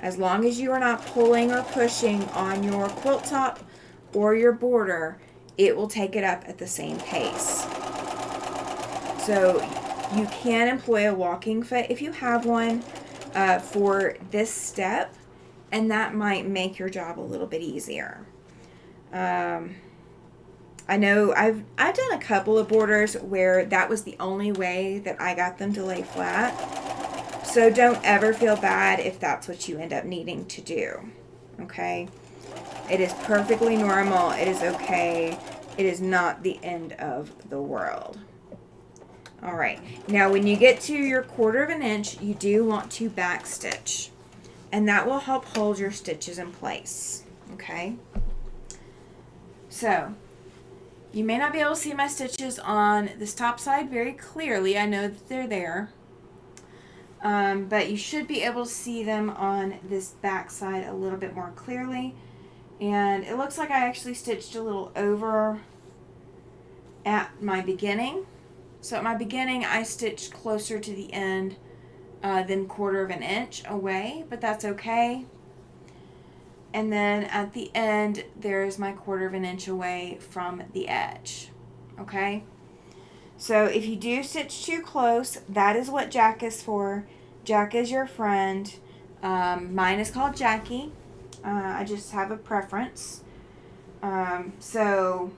As long as you are not pulling or pushing on your quilt top or your border, it will take it up at the same pace. So you can employ a walking foot if you have one for this step, and that might make your job a little bit easier. I know I've done a couple of borders where that was the only way that I got them to lay flat. So don't ever feel bad if that's what you end up needing to do. Okay? It is perfectly normal. It is okay. It is not the end of the world. All right. Now when you get to your 1/4 inch, you do want to back stitch. And that will help hold your stitches in place. Okay? So, you may not be able to see my stitches on this top side very clearly. I know that they're there. But you should be able to see them on this back side a little bit more clearly. And it looks like I actually stitched a little over at my beginning. So at my beginning, I stitched closer to the end than 1/4 inch away, but that's okay. And then at the end, there's my 1/4 inch away from the edge. Okay? So if you do stitch too close, that is what Jack is for. Jack is your friend. Mine is called Jackie. I just have a preference. So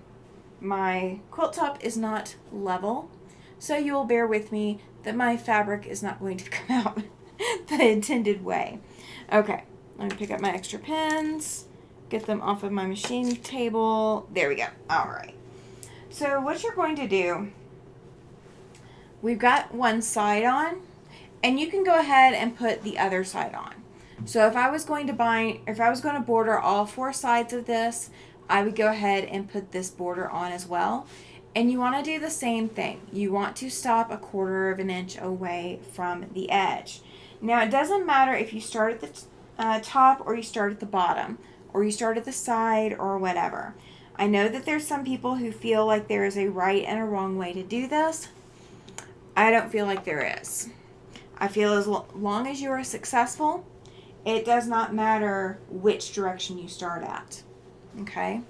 my quilt top is not level. So you will bear with me that my fabric is not going to come out the intended way. Okay, let me pick up my extra pins, get them off of my machine table. There we go. All right. So what you're going to do, we've got one side on, and you can go ahead and put the other side on. So if I was going to border all 4 sides of this, I would go ahead and put this border on as well. And you want to do the same thing. You want to stop a 1/4 inch away from the edge. Now it doesn't matter if you start at the top or you start at the bottom or you start at the side or whatever. I know that there's some people who feel like there is a right and a wrong way to do this. I don't feel like there is. I feel as long as you are successful, it does not matter which direction you start at. Okay?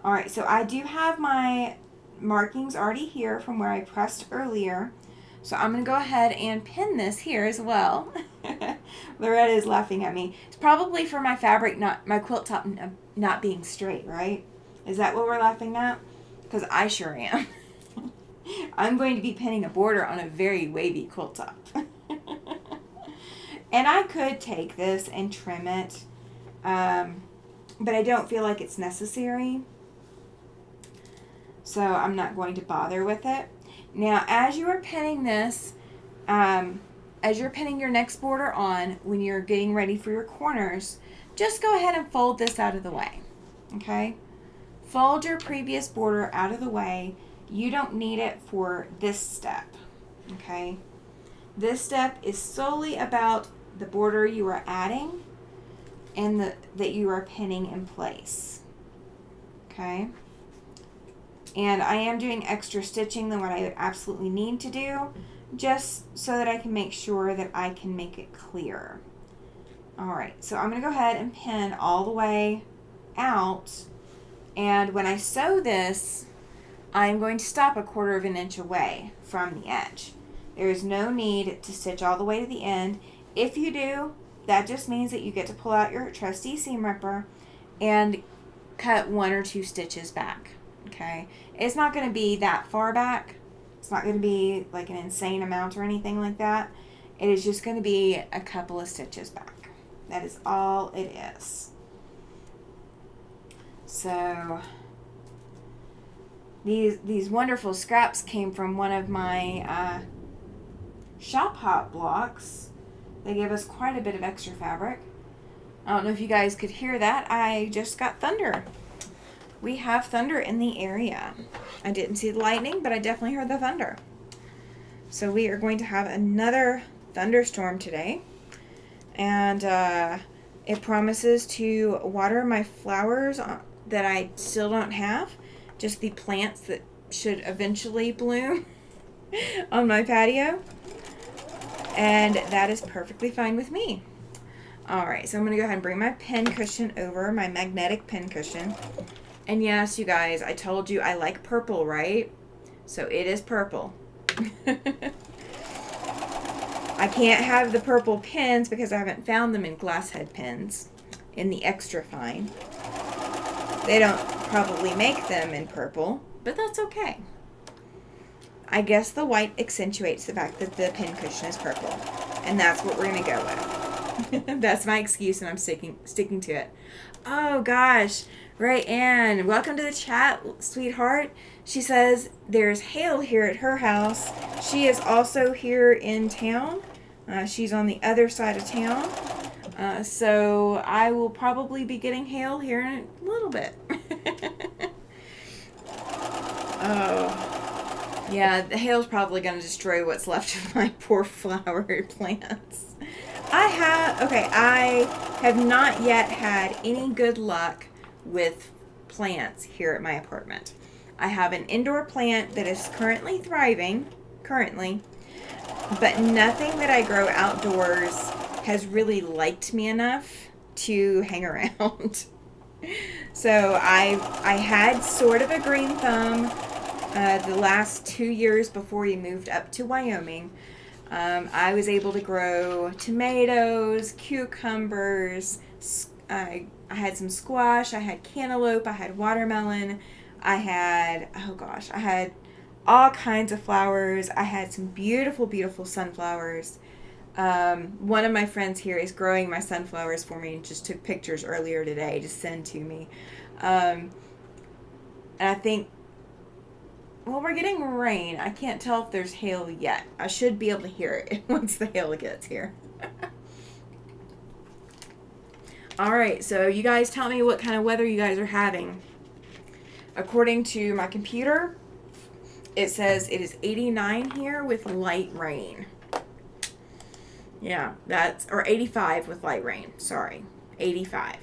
All right, so I do have my markings already here from where I pressed earlier. So I'm going to go ahead and pin this here as well. Loretta is laughing at me. It's probably for my fabric, my quilt top not being straight, right? Is that what we're laughing at? Because I sure am. I'm going to be pinning a border on a very wavy quilt top. And I could take this and trim it, but I don't feel like it's necessary. So I'm not going to bother with it. Now, as you are pinning this, as you're pinning your next border on, when you're getting ready for your corners, just go ahead and fold this out of the way. Okay? Fold your previous border out of the way. You don't need it for this step. Okay? This step is solely about the border you are adding and that you are pinning in place. Okay? And I am doing extra stitching than what I would absolutely need to do, just so that I can make sure that I can make it clear. Alright, so I'm going to go ahead and pin all the way out, and when I sew this, I'm going to stop a 1/4 inch away from the edge. There is no need to stitch all the way to the end. If you do, that just means that you get to pull out your trusty seam ripper and cut 1 or 2 stitches back. Okay, it's not going to be that far back. It's not going to be like an insane amount or anything like that. It is just going to be a couple of stitches back. That is all it is. So these wonderful scraps came from one of my shop hop blocks. They gave us quite a bit of extra fabric. I don't know if you guys could hear that. I just got thunder. we have thunder in the area. I didn't see the lightning, but I definitely heard the thunder. So we are going to have another thunderstorm today. And it promises to water my flowers that I still don't have. Just the plants that should eventually bloom on my patio. And that is perfectly fine with me. Alright, so I'm going to go ahead and bring my pin cushion over, my magnetic pin cushion. And yes, you guys, I told you I like purple, right? So it is purple. I can't have the purple pins because I haven't found them in glass head pins in the extra fine. They don't probably make them in purple, but that's okay. I guess the white accentuates the fact that the pin cushion is purple, and that's what we're going to go with. That's my excuse, and I'm sticking to it. Oh gosh, right, Anne, welcome to the chat, sweetheart. She says there's hail here at her house. She is also here in town. She's on the other side of town. So I will probably be getting hail here in a little bit. Oh, yeah, the hail's probably going to destroy what's left of my poor flower plants. I have not yet had any good luck with plants here at my apartment. I have an indoor plant that is currently thriving, but nothing that I grow outdoors has really liked me enough to hang around. So I had sort of a green thumb the last 2 years before we moved up to Wyoming. I was able to grow tomatoes, cucumbers, I had some squash, I had cantaloupe, I had watermelon, I had all kinds of flowers. I had some beautiful, beautiful sunflowers. One of my friends here is growing my sunflowers for me and just took pictures earlier today to send to me. And I think, well, we're getting rain. I can't tell if there's hail yet. I should be able to hear it once the hail gets here. All right, so you guys tell me what kind of weather you guys are having. According to my computer, it says it is 89 here with light rain. Yeah, or 85 with light rain. Sorry, 85.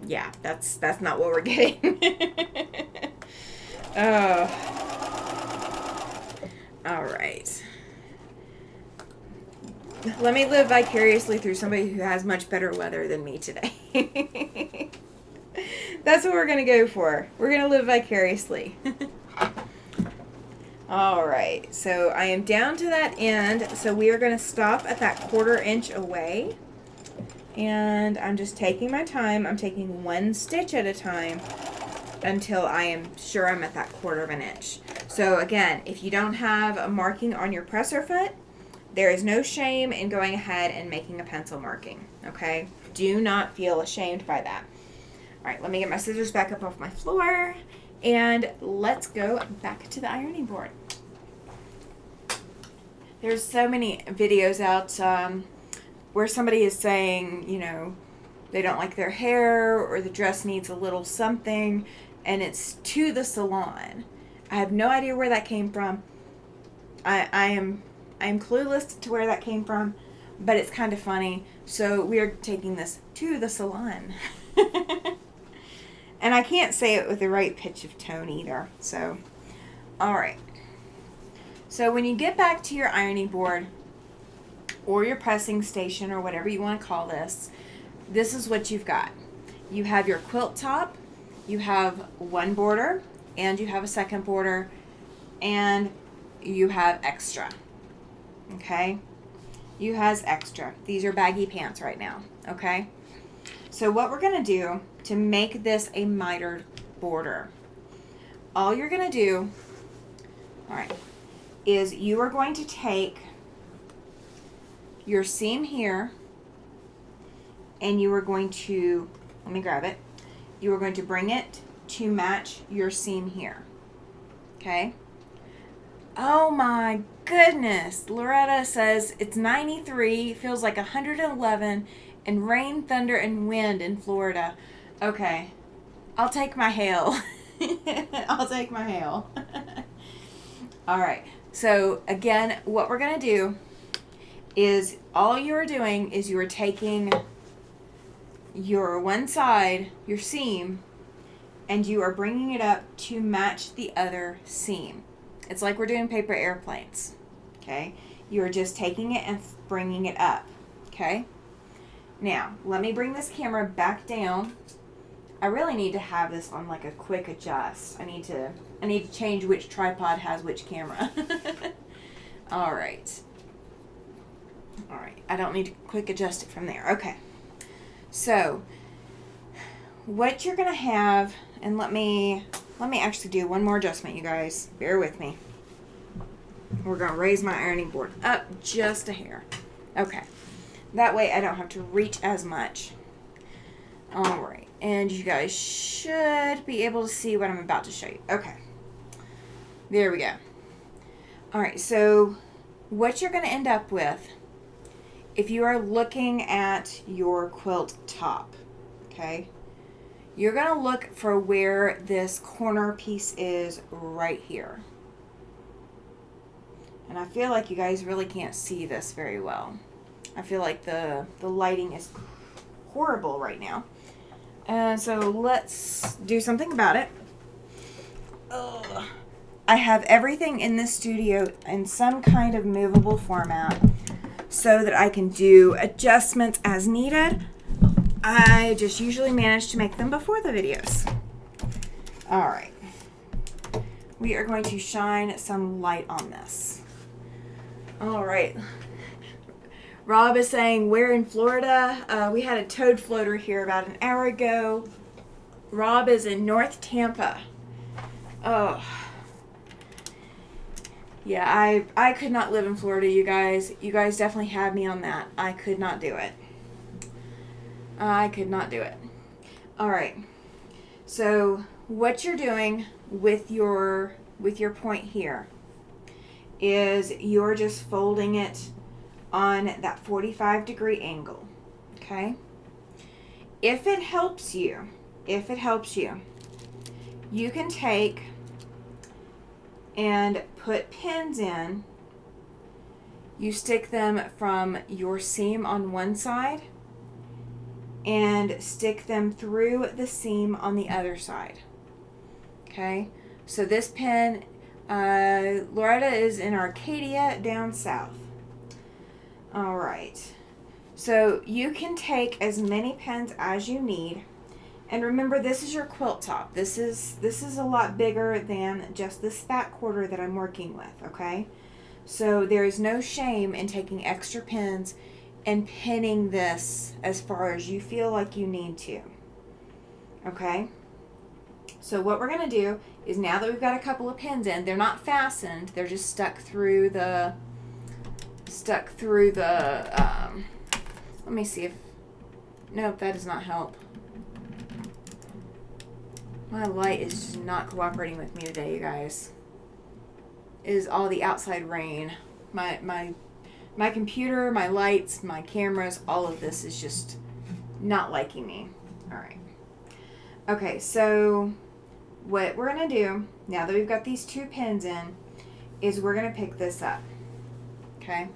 Yeah, that's not what we're getting. Oh. All right. Let me live vicariously through somebody who has much better weather than me today. That's what we're going to go for. We're going to live vicariously. All right. So I am down to that end. So we are going to stop at that 1/4 inch away. And I'm just taking my time. I'm taking 1 stitch at a time until I am sure I'm at that 1/4 inch. So again, if you don't have a marking on your presser foot, there is no shame in going ahead and making a pencil marking, okay? Do not feel ashamed by that. All right, let me get my scissors back up off my floor, and let's go back to the ironing board. There's so many videos out where somebody is saying, you know, they don't like their hair or the dress needs a little something, and it's to the salon. I have no idea where that came from. I am clueless to where that came from, but it's kind of funny. So we are taking this to the salon. And I can't say it with the right pitch of tone either. So, all right. So when you get back to your ironing board or your pressing station or whatever you want to call this, this is what you've got. You have your quilt top, you have one border, and you have a second border, and you have extra. Okay? You has extra. These are baggy pants right now. Okay? So what we're going to do to make this a mitered border, all you're going to do, all right, is you are going to take your seam here, and you are going to, let me grab it, you are going to bring it to match your seam here. Okay? Oh my goodness. Loretta says it's 93, feels like 111, and rain, thunder, and wind in Florida. Okay. I'll take my hail. I'll take my hail. All right. So again, what we're going to do is all you are doing is you are taking your one side, your seam, and you are bringing it up to match the other seam. It's like we're doing paper airplanes. Okay? You are just taking it and bringing it up. Okay? Now, let me bring this camera back down. I really need to have this on like a quick adjust. I need to change which tripod has which camera. All right. All right. I don't need to quick adjust it from there. Okay. So, what you're going to have, and let me actually do one more adjustment, you guys. Bear with me. We're going to raise my ironing board up just a hair. Okay. That way I don't have to reach as much. All right. And you guys should be able to see what I'm about to show you. Okay. There we go. All right. So what you're going to end up with, if you are looking at your quilt top, okay, you're going to look for where this corner piece is right here. And I feel like you guys really can't see this very well. I feel like the lighting is horrible right now. So let's do something about it. Ugh. I have everything in this studio in some kind of movable format so that I can do adjustments as needed. I just usually manage to make them before the videos. All right. We are going to shine some light on this. All right. Rob is saying we're in Florida. We had a toad floater here about an hour ago. Rob is in North Tampa. Oh. Yeah, I could not live in Florida, you guys. You guys definitely had me on that. I could not do it. I could not do it. All right. So what you're doing with your point here is you're just folding it on that 45-degree angle, okay? If it helps you, you can take and put pins in. You stick them from your seam on one side and stick them through the seam on the other side, okay? So this pin, Loretta is in Arcadia down south. All right, so you can take as many pins as you need, and remember this is your quilt top. This is a lot bigger than just this fat quarter that I'm working with, okay? So there is no shame in taking extra pins and pinning this as far as you feel like you need to, okay? So what we're gonna do is, now that we've got a couple of pins in, they're not fastened, they're just stuck through the let me see if, nope, that does not help. My light is just not cooperating with me today, you guys. It is all the outside rain. My computer, my lights, my cameras, all of this is just not liking me. All right. Okay, so what we're going to do, now that we've got these two pins in, is we're going to pick this up. Okay?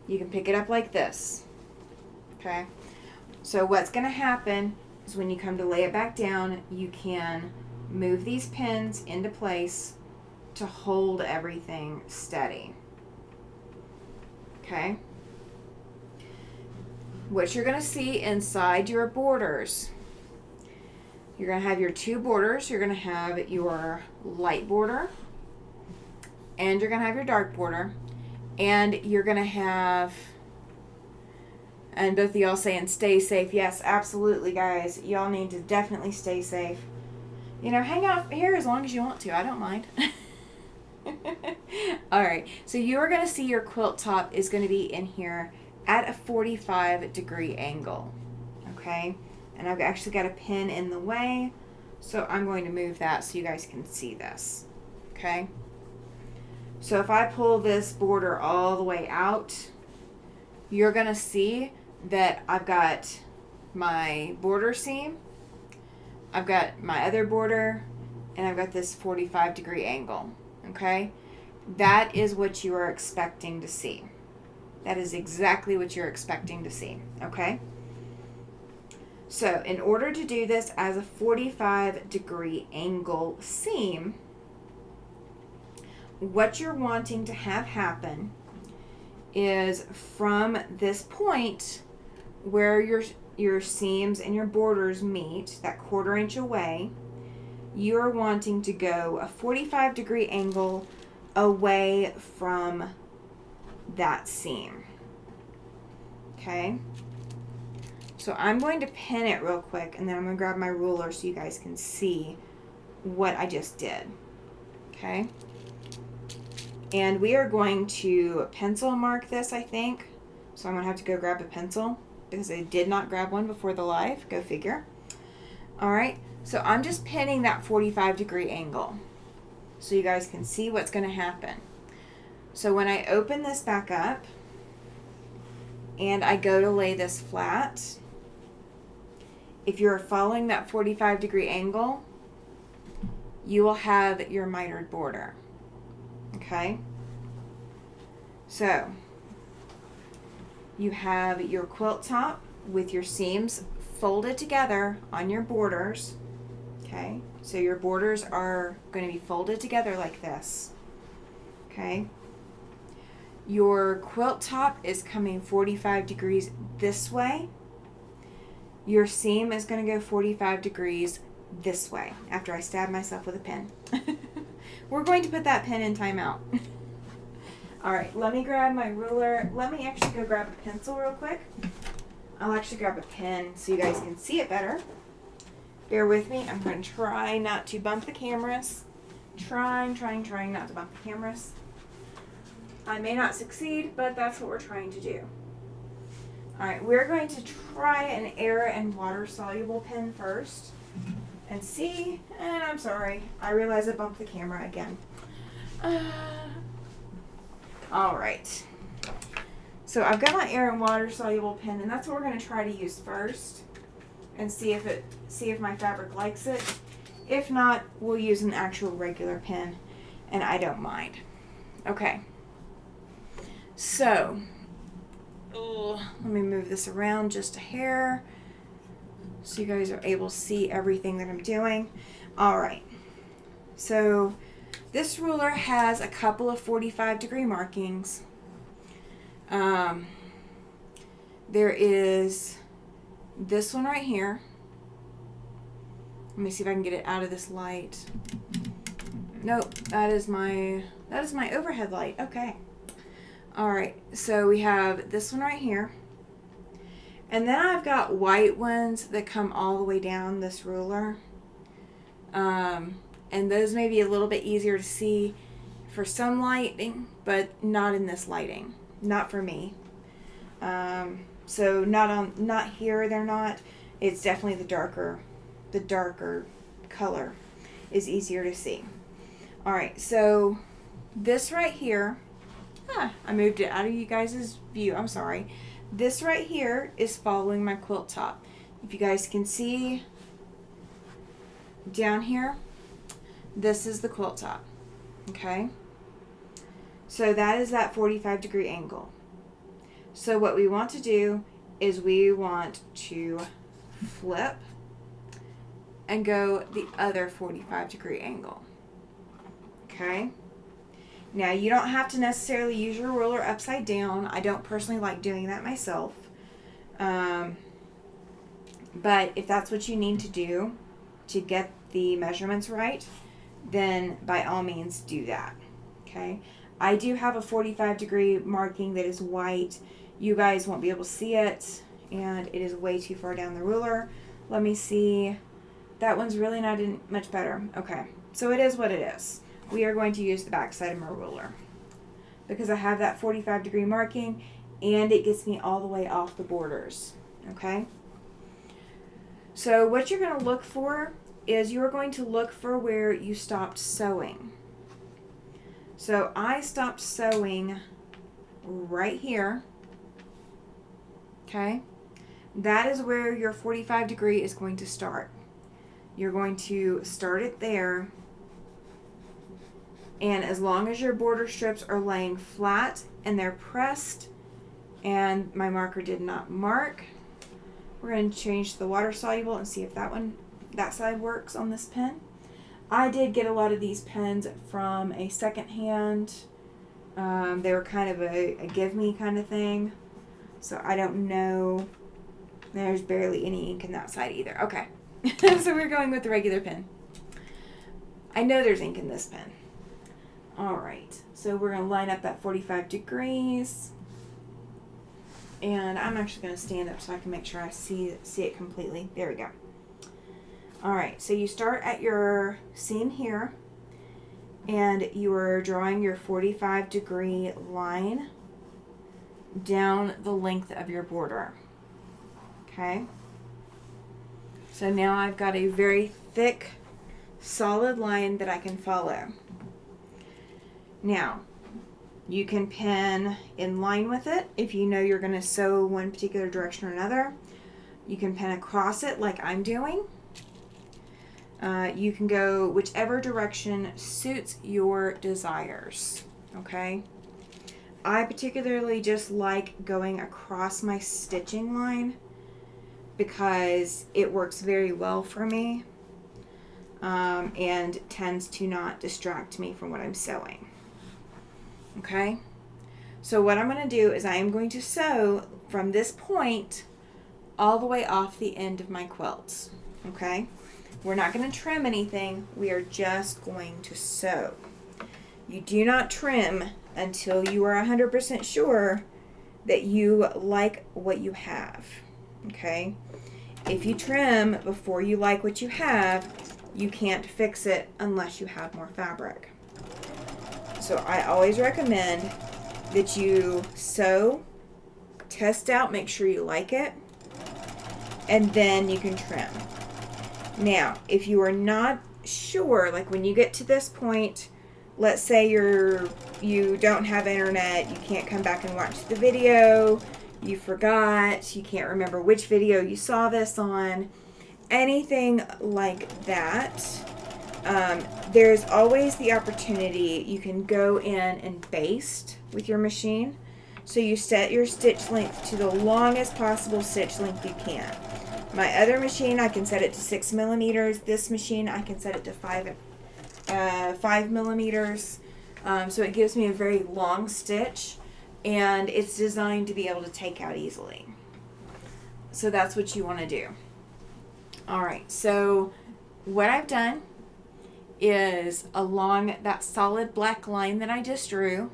You can pick it up like this. Okay? So what's going to happen is when you come to lay it back down, you can move these pins into place to hold everything steady. Okay? What you're going to see inside your borders, you're going to have your two borders. You're going to have your light border, and you're going to have your dark border, and you're going to have, and both of y'all saying stay safe. Yes, absolutely, guys. Y'all need to definitely stay safe. You know, hang out here as long as you want to. I don't mind. All right. So you are going to see your quilt top is going to be in here at a 45-degree angle. Okay? And I've actually got a pin in the way, so I'm going to move that so you guys can see this. Okay? So if I pull this border all the way out, you're going to see that I've got my border seam, I've got my other border, and I've got this 45-degree angle, okay? That is what you are expecting to see. That is exactly what you're expecting to see, okay? So in order to do this as a 45-degree angle seam, what you're wanting to have happen is from this point where your seams and your borders meet, that 1/4 inch away, you're wanting to go a 45-degree angle away from that seam. Okay? So I'm going to pin it real quick, and then I'm going to grab my ruler so you guys can see what I just did. Okay? And we are going to pencil mark this, I think. So I'm going to have to go grab a pencil because I did not grab one before the live. Go figure. All right. So I'm just pinning that 45-degree angle so you guys can see what's going to happen. So when I open this back up and I go to lay this flat, if you're following that 45-degree angle, you will have your mitered border. Okay? So you have your quilt top with your seams folded together on your borders. Okay? So your borders are going to be folded together like this. Okay? Your quilt top is coming 45 degrees this way. Your seam is going to go 45 degrees this way after I stab myself with a pin. We're going to put that pin in timeout. All right, let me grab my ruler. Let me actually go grab a pencil real quick. I'll actually grab a pen so you guys can see it better. Bear with me. I'm going to try not to bump the cameras. Trying not to bump the cameras. I may not succeed, but that's what we're trying to do. All right, we're going to try an air and water soluble pen first and see, and I'm sorry, I realize I bumped the camera again. All right, so I've got my air and water soluble pen, and that's what we're going to try to use first and see if my fabric likes it. If not, we'll use an actual regular pen, and I don't mind. Okay, so let me move this around just a hair so you guys are able to see everything that I'm doing. All right, so this ruler has a couple of 45-degree markings. There is this one right here. Let me see if I can get it out of this light. Nope, that is my overhead light. Okay. All right, so we have this one right here. And then I've got white ones that come all the way down this ruler. And those may be a little bit easier to see for some lighting, but not in this lighting. Not for me. So not here, they're not. It's definitely the darker color is easier to see. All right, so this right here, I moved it out of you guys' view. I'm sorry. This right here is following my quilt top. If you guys can see down here, this is the quilt top. Okay? So that is that 45-degree angle. So what we want to do is we want to flip and go the other 45-degree angle. Okay? Now, you don't have to necessarily use your ruler upside down. I don't personally like doing that myself. But if that's what you need to do to get the measurements right, then by all means do that. Okay? I do have a 45-degree marking that is white. You guys won't be able to see it, and it is way too far down the ruler. Let me see. That one's really not in much better. Okay, so it is what it is. We are going to use the back side of my ruler because I have that 45-degree marking, and it gets me all the way off the borders. Okay? So what you're going to look for is you're going to look for where you stopped sewing. So I stopped sewing right here. Okay? That is where your 45 degree is going to start. you're going to start it there. And as long as your border strips are laying flat and they're pressed and my marker did not mark, we're going to change to the water soluble and see if that side works on this pen. I did get a lot of these pens from a secondhand. They were kind of a give me kind of thing. So I don't know. There's barely any ink in that side either. Okay. So we're going with the regular pen. I know there's ink in this pen. All right. So we're going to line up that 45 degrees. And I'm actually going to stand up so I can make sure I see it completely. There we go. All right. So you start at your seam here. And you are drawing your 45 degree line down the length of your border. Okay. So now I've got a very thick, solid line that I can follow. Now, you can pin in line with it if you know you're going to sew one particular direction or another. You can pin across it like I'm doing. You can go whichever direction suits your desires. Okay. I particularly just like going across my stitching line because it works very well for me and tends to not distract me from what I'm sewing. Okay, so what I'm going to do is I am going to sew from this point all the way off the end of my quilts. Okay, we're not going to trim anything. We are just going to sew. You do not trim until you are 100% sure that you like what you have. Okay, if you trim before you like what you have, you can't fix it unless you have more fabric. So I always recommend that you sew, test out, make sure you like it, and then you can trim. Now, if you are not sure, like when you get to this point, let's say you don't have internet, you can't come back and watch the video, you forgot, you can't remember which video you saw this on, anything like that, there's always the opportunity you can go in and baste with your machine. So you set your stitch length to the longest possible stitch length you can. My other machine, I can set it to 6 millimeters. This machine, I can set it to 5 millimeters. So it gives me a very long stitch, and it's designed to be able to take out easily. So that's what you want to do. All right, so what I've done is along that solid black line that I just drew,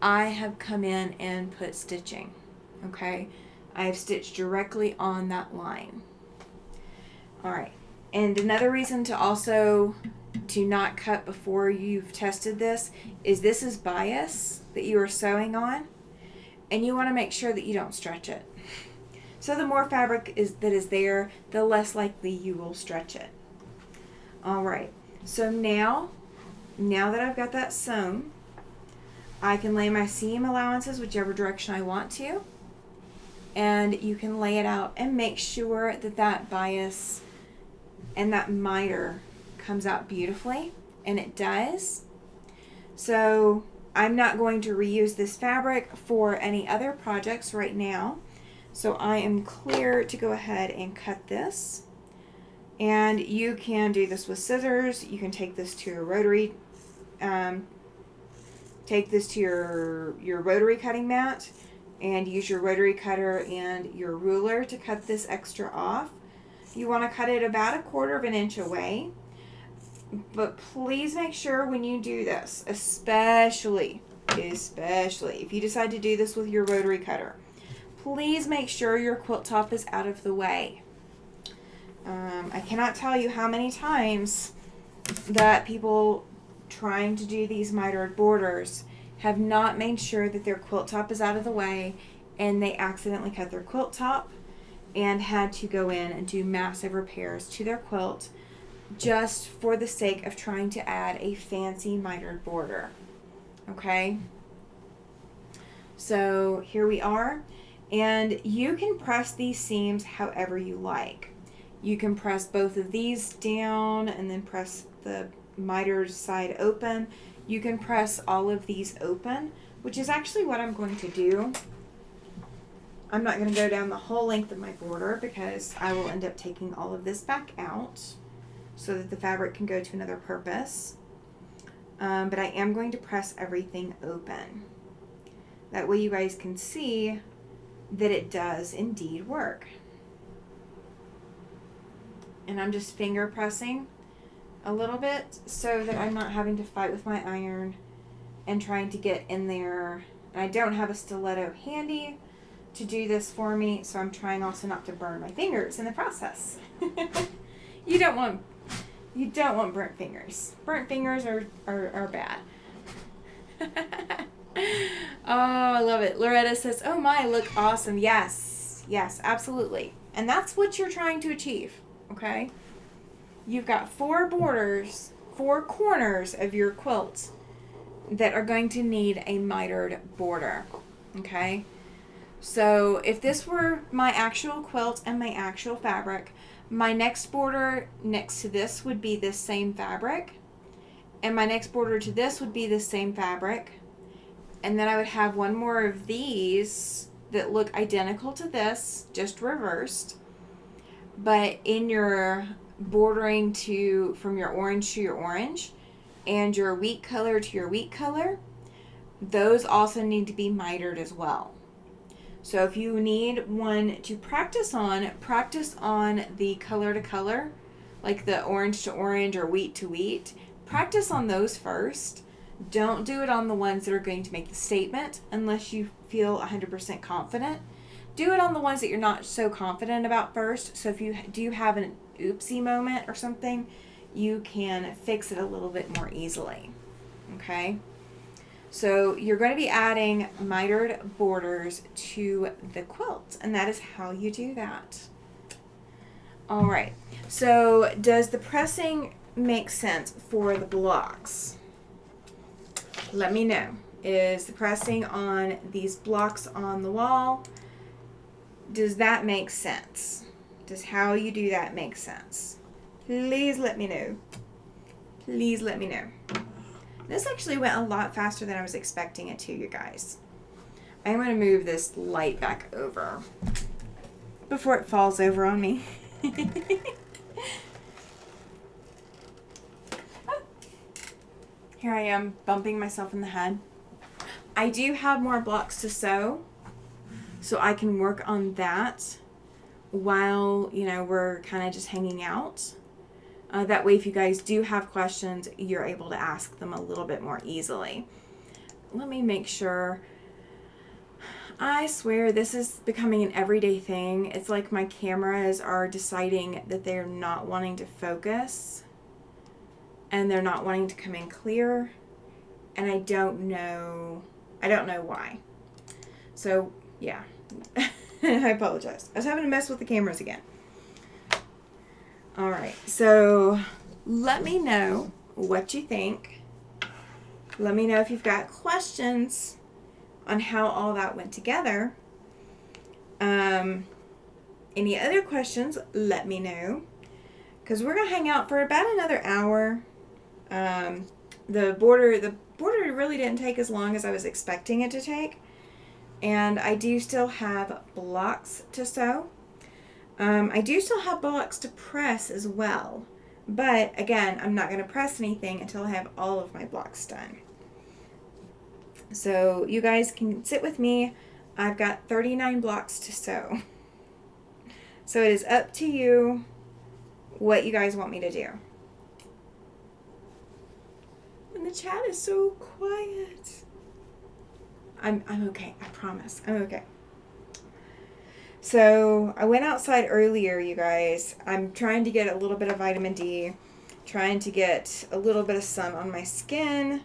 I have come in and put stitching. Okay, I have stitched directly on that line. All right, and another reason to not cut before you've tested this is bias that you are sewing on, and you want to make sure that you don't stretch it. So the more fabric that is there, the less likely you will stretch it. All right, so now that I've got that sewn, I can lay my seam allowances whichever direction I want to, and you can lay it out and make sure that that bias and that miter comes out beautifully, and it does. So I'm not going to reuse this fabric for any other projects right now. So I am clear to go ahead and cut this. And you can do this with scissors. You can take this to your rotary, your rotary cutting mat and use your rotary cutter and your ruler to cut this extra off. You want to cut it about 1/4 inch away. But please make sure when you do this, especially if you decide to do this with your rotary cutter, please make sure your quilt top is out of the way. I cannot tell you how many times that people trying to do these mitered borders have not made sure that their quilt top is out of the way, and they accidentally cut their quilt top and had to go in and do massive repairs to their quilt just for the sake of trying to add a fancy mitered border. Okay, so here we are, and you can press these seams however you like. You can press both of these down and then press the mitered side open. You can press all of these open, which is actually what I'm going to do. I'm not going to go down the whole length of my border because I will end up taking all of this back out so that the fabric can go to another purpose. But I am going to press everything open. That way you guys can see that it does indeed work. And I'm just finger pressing a little bit so that I'm not having to fight with my iron and trying to get in there. And I don't have a stiletto handy to do this for me, so I'm trying also not to burn my fingers in the process. You don't want burnt fingers. Burnt fingers are bad. Oh, I love it. Loretta says, "Oh my, look awesome." Yes, absolutely. And that's what you're trying to achieve, okay? You've got 4 borders, 4 corners of your quilt that are going to need a mitered border, okay? So if this were my actual quilt and my actual fabric, my next border next to this would be this same fabric, and my next border to this would be the same fabric, and then I would have one more of these that look identical to this, just reversed, but in your bordering from your orange to your orange and your wheat color to your wheat color, those also need to be mitered as well. So if you need one to practice on the color to color, like the orange to orange or wheat to wheat. Practice on those first. Don't do it on the ones that are going to make the statement unless you feel 100% confident. Do it on the ones that you're not so confident about first. So if you do have an oopsie moment or something, you can fix it a little bit more easily. Okay? So you're going to be adding mitered borders to the quilt, and that is how you do that. All right. So does the pressing make sense for the blocks? Let me know. Is the pressing on these blocks on the wall, does that make sense? Does how you do that make sense? Please let me know. Please let me know. This actually went a lot faster than I was expecting it to, you guys. I'm going to move this light back over before it falls over on me. Here I am bumping myself in the head. I do have more blocks to sew, so I can work on that while, we're kind of just hanging out. That way, if you guys do have questions, you're able to ask them a little bit more easily. Let me make sure. I swear this is becoming an everyday thing. It's like my cameras are deciding that they're not wanting to focus and they're not wanting to come in clear, and I don't know why. So yeah. I apologize. I was having to mess with the cameras again. All right, so let me know what you think. Let me know if you've got questions on how all that went together. Any other questions, let me know, because we're going to hang out for about another hour. The border really didn't take as long as I was expecting it to take, and I do still have blocks to sew. I do still have blocks to press as well, but again, I'm not going to press anything until I have all of my blocks done. So you guys can sit with me. I've got 39 blocks to sew. So it is up to you what you guys want me to do. And the chat is so quiet. I'm okay. I promise. I'm okay. So I went outside earlier, you guys. I'm trying to get a little bit of vitamin D, trying to get a little bit of sun on my skin,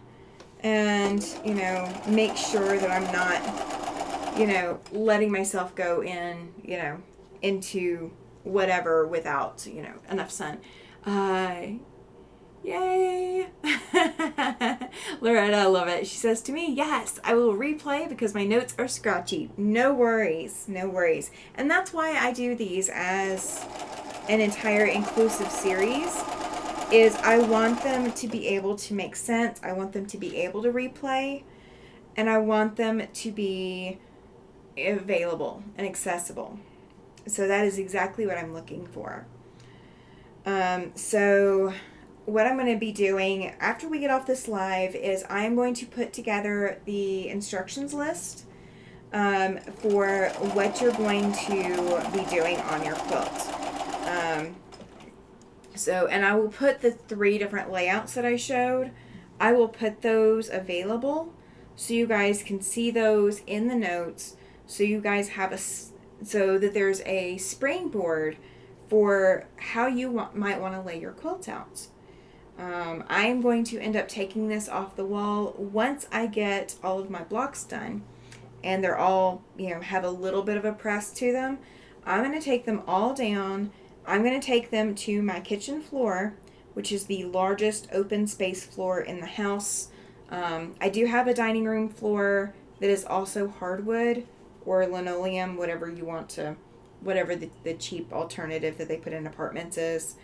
and, make sure that I'm not, letting myself go in, into whatever without, enough sun. Yay! Loretta, I love it. She says to me, yes, I will replay because my notes are scratchy. No worries. No worries. And that's why I do these as an entire inclusive series is I want them to be able to make sense. I want them to be able to replay, and I want them to be available and accessible. So that is exactly what I'm looking for. So what I'm going to be doing after we get off this live is I'm going to put together the instructions list for what you're going to be doing on your quilt. And I will put the 3 different layouts that I showed. I will put those available so you guys can see those in the notes, so you guys have so that there's a springboard for how you might want to lay your quilt out. I'm going to end up taking this off the wall once I get all of my blocks done, and they're all, have a little bit of a press to them. I'm going to take them all down. I'm going to take them to my kitchen floor, which is the largest open space floor in the house. I do have a dining room floor that is also hardwood or linoleum, whatever you want to, whatever the cheap alternative that they put in apartments is.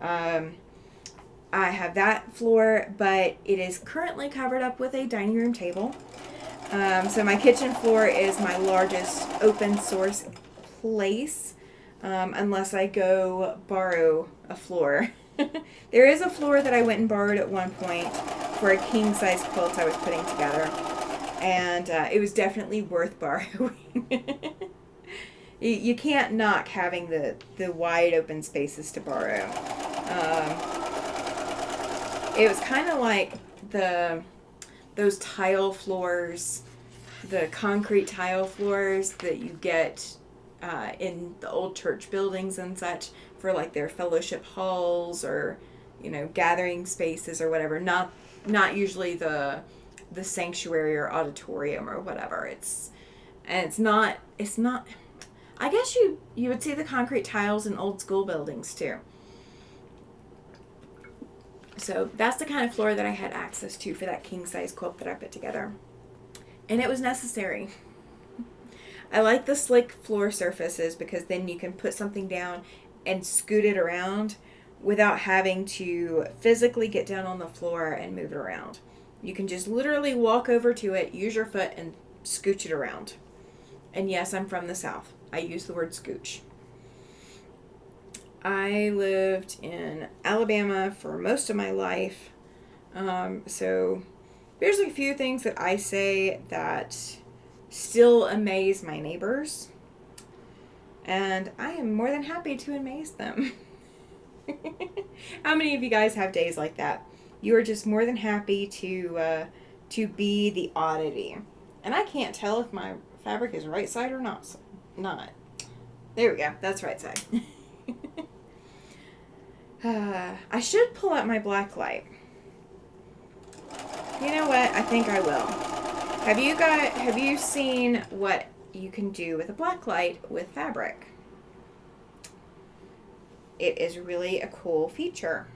I have that floor, but it is currently covered up with a dining room table. So my kitchen floor is my largest open source place, unless I go borrow a floor. There is a floor that I went and borrowed at one point for a king size quilt I was putting together, and it was definitely worth borrowing. You can't knock having the wide open spaces to borrow. It was kind of like those tile floors, the concrete tile floors that you get in the old church buildings and such for like their fellowship halls or gathering spaces or whatever. Not usually the sanctuary or auditorium or whatever. It's not. I guess you would see the concrete tiles in old school buildings too. So that's the kind of floor that I had access to for that king size quilt that I put together. And it was necessary. I like the slick floor surfaces because then you can put something down and scoot it around without having to physically get down on the floor and move it around. You can just literally walk over to it, use your foot, and scooch it around. And yes, I'm from the South. I use the word scooch. I lived in Alabama for most of my life. So there's a few things that I say that still amaze my neighbors. And I am more than happy to amaze them. How many of you guys have days like that? You are just more than happy to be the oddity. And I can't tell if my fabric is right side or not. There we go. That's right side. I should pull out my black light. You know what? I think I will. Have you seen what you can do with a black light with fabric? It is really a cool feature.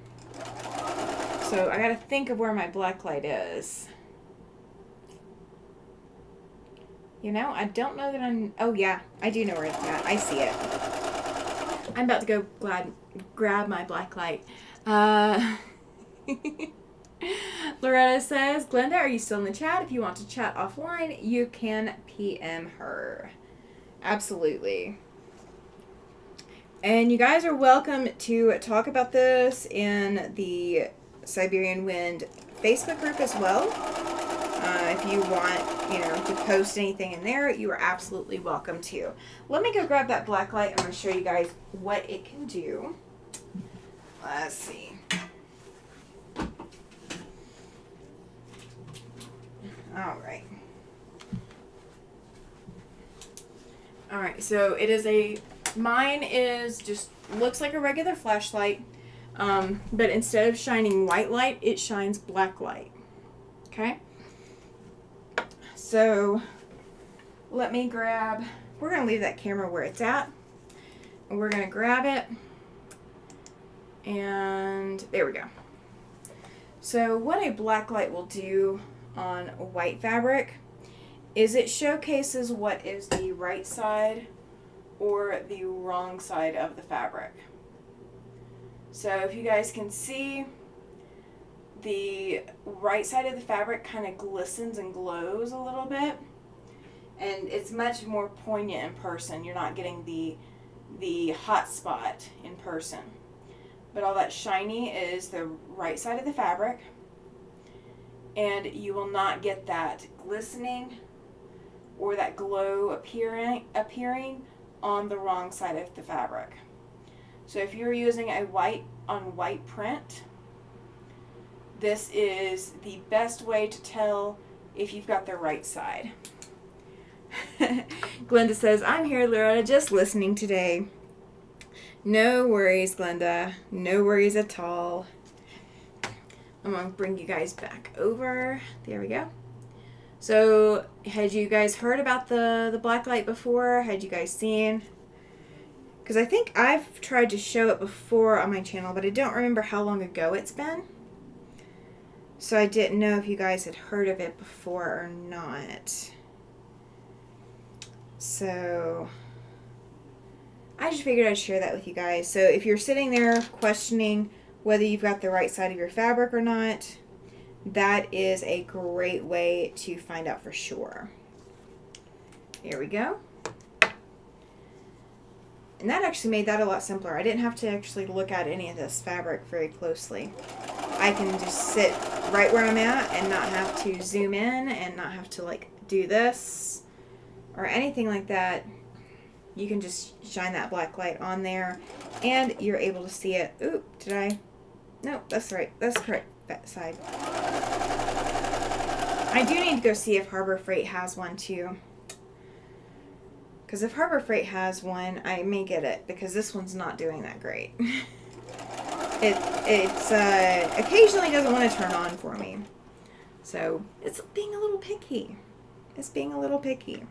So I gotta think of where my black light is. I don't know that oh yeah, I do know where it's at. I see it. I'm about to go grab my black light. Loretta says, Glenda, are you still in the chat? If you want to chat offline, you can PM her. Absolutely. And you guys are welcome to talk about this in the Siberian Wind Facebook group as well. If you want, to post anything in there, you are absolutely welcome to. Let me go grab that black light. I'm going to show you guys what it can do. Let's see. All right, so it is mine is just, looks like a regular flashlight, but instead of shining white light, it shines black light. Okay? So, we're going to leave that camera where it's at, and we're going to grab it, and there we go. So, what a black light will do on white fabric is it showcases what is the right side or the wrong side of the fabric. So if you guys can see, the right side of the fabric kind of glistens and glows a little bit, and it's much more poignant in person. You're not getting the hot spot in person, but all that shiny is the right side of the fabric, and you will not get that glistening or that glow appearing on the wrong side of the fabric. So if you're using a white on white print, this is the best way to tell if you've got the right side. Glenda says, I'm here, Loretta, just listening today. No worries, Glenda. No worries at all. I'm going to bring you guys back over. There we go. So, had you guys heard about the black light before? Had you guys seen? Because I think I've tried to show it before on my channel, but I don't remember how long ago it's been. So I didn't know if you guys had heard of it before or not. So I just figured I'd share that with you guys. So if you're sitting there questioning whether you've got the right side of your fabric or not, that is a great way to find out for sure. Here we go. And that actually made that a lot simpler. I didn't have to actually look at any of this fabric very closely. I can just sit right where I'm at and not have to zoom in and not have to like do this or anything like that. You can just shine that black light on there and you're able to see it. Oop, did I? No, that's right. That's correct. That side. I do need to go see if Harbor Freight has one too. Because if Harbor Freight has one, I may get it, because this one's not doing that great. It's occasionally doesn't want to turn on for me. So it's being a little picky. It's being a little picky.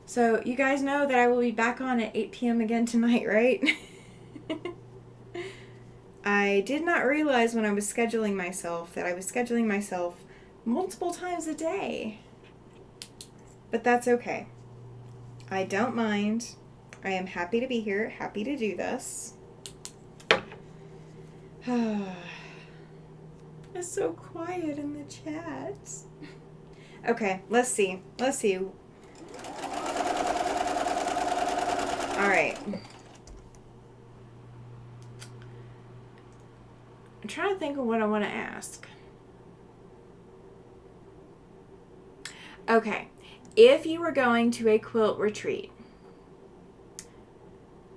So you guys know that I will be back on at 8 p.m. again tonight, right? I did not realize when I was scheduling myself that I was scheduling myself multiple times a day. But that's okay. I don't mind. I am happy to be here, happy to do this. It's so quiet in the chats. Okay, let's see. Let's see. Alright. I'm trying to think of what I want to ask. Okay, if you were going to a quilt retreat,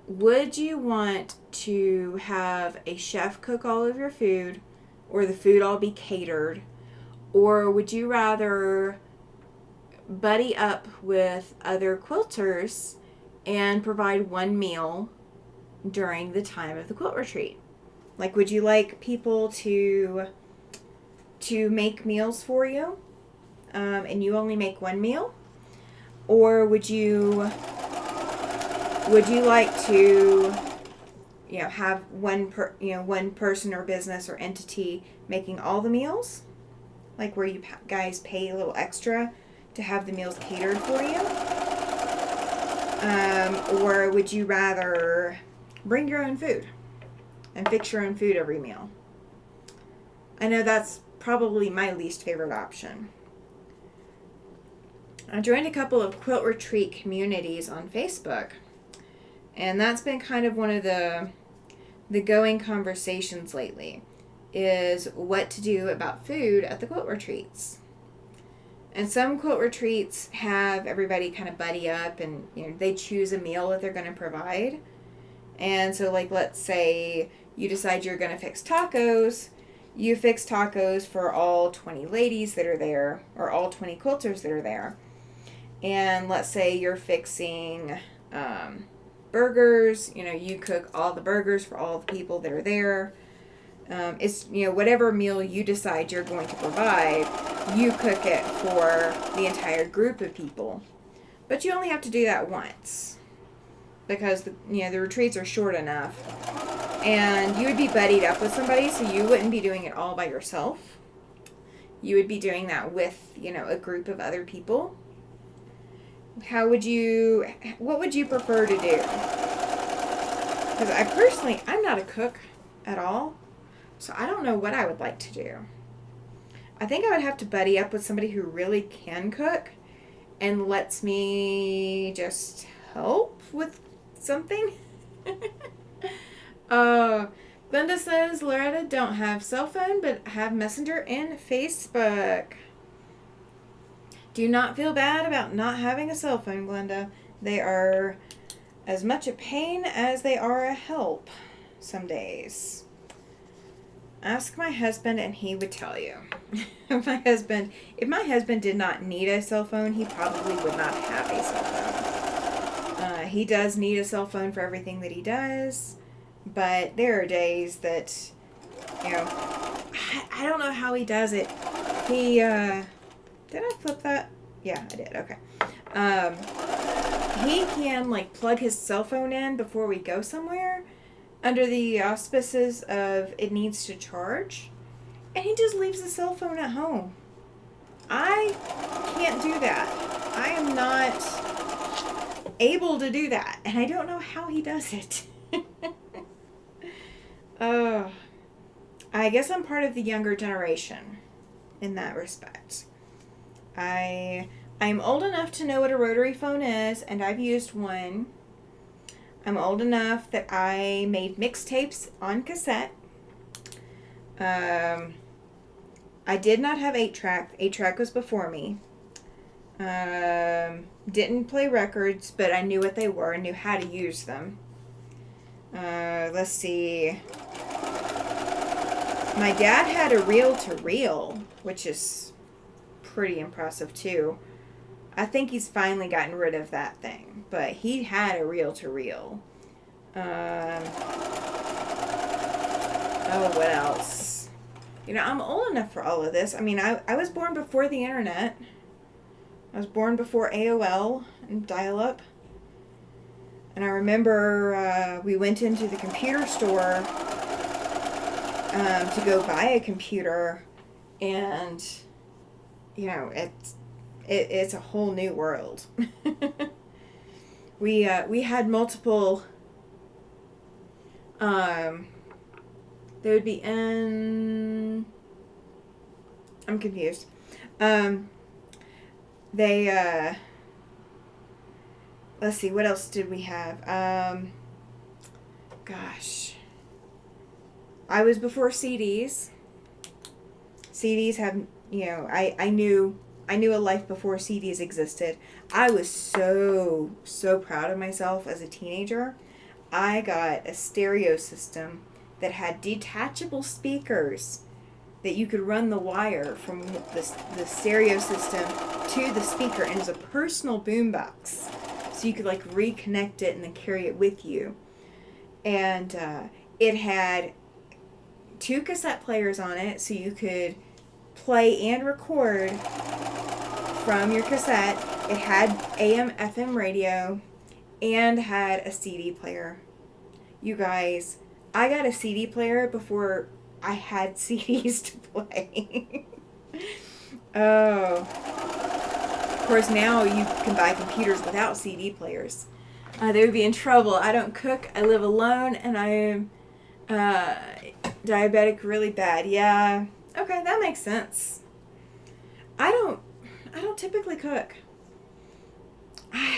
would you want to have a chef cook all of your food, or the food all be catered, or would you rather buddy up with other quilters and provide one meal during the time of the quilt retreat? Like, would you like people to make meals for you? And you only make one meal? Or would you like to, have one person or business or entity making all the meals? Like where you guys pay a little extra to have the meals catered for you? Or would you rather bring your own food and fix your own food every meal? I know that's probably my least favorite option. I joined a couple of quilt retreat communities on Facebook, and that's been kind of one of the going conversations lately, is what to do about food at the quilt retreats. And some quilt retreats have everybody kind of buddy up and they choose a meal that they're going to provide. And so, like, let's say you decide you're going to fix tacos. You fix tacos for all 20 ladies that are there, or all 20 quilters that are there. And let's say you're fixing burgers. You cook all the burgers for all the people that are there. It's, whatever meal you decide you're going to provide, you cook it for the entire group of people. But you only have to do that once, because the retreats are short enough. And you would be buddied up with somebody, so you wouldn't be doing it all by yourself. You would be doing that with, a group of other people. what would you prefer to do? Because I'm not a cook at all, so I don't know what I would like to do. I think I would have to buddy up with somebody who really can cook and lets me just help with something. Glenda says, Loretta, don't have cell phone, but have Messenger and Facebook. Do not feel bad about not having a cell phone, Glenda. They are as much a pain as they are a help some days. Ask my husband and he would tell you. If my husband did not need a cell phone, he probably would not have a cell phone. He does need a cell phone for everything that he does, but there are days that, I don't know how he does it. He, did I flip that? Yeah, I did. Okay. He can, plug his cell phone in before we go somewhere under the auspices of it needs to charge, and he just leaves the cell phone at home. I can't do that. I am not able to do that, and I don't know how he does it. I guess I'm part of the younger generation in that respect. I'm old enough to know what a rotary phone is, and I've used one. I'm old enough that I made mixtapes on cassette. I did not have 8-track. 8-track was before me. Didn't play records, but I knew what they were and knew how to use them. Let's see. My dad had a reel-to-reel, which is pretty impressive too. I think he's finally gotten rid of that thing, but he had a reel-to-reel. What else? I'm old enough for all of this. I mean, I was born before the internet. I was born before AOL and dial-up. And I remember we went into the computer store to go buy a computer, and it's a whole new world. We had multiple. They would be in. I'm confused. Let's see, what else did we have? Gosh. I was before CDs. CDs have, I knew a life before CDs existed. I was so proud of myself as a teenager. I got a stereo system that had detachable speakers that you could run the wire from the stereo system to the speaker, and it was a personal boombox. So you could reconnect it and then carry it with you. And it had 2 cassette players on it, so you could play and record from your cassette. It had AM, FM radio, and had a CD player. You guys, I got a CD player before I had CDs to play. Of course, now you can buy computers without CD players. They would be in trouble. I don't cook, I live alone, and I am diabetic really bad. Yeah, okay, that makes sense. I don't typically cook.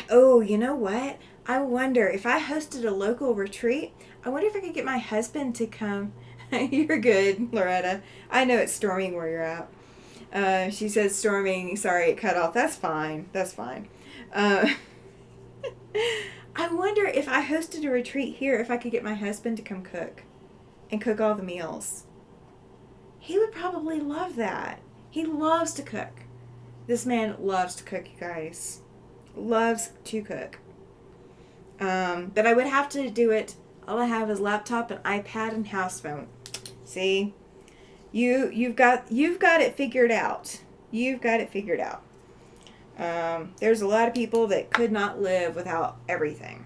You know what? I wonder if I hosted a local retreat, I wonder if I could get my husband to come. You're good, Loretta. I know it's storming where you're at. She says storming. Sorry, it cut off. That's fine. I wonder if I hosted a retreat here, if I could get my husband to come cook and cook all the meals. He would probably love that. He loves to cook. This man loves to cook, you guys. Loves to cook. But I would have to do it. All I have is laptop and iPad and house phone. See? You've got it figured out. You've got it figured out. There's a lot of people that could not live without everything.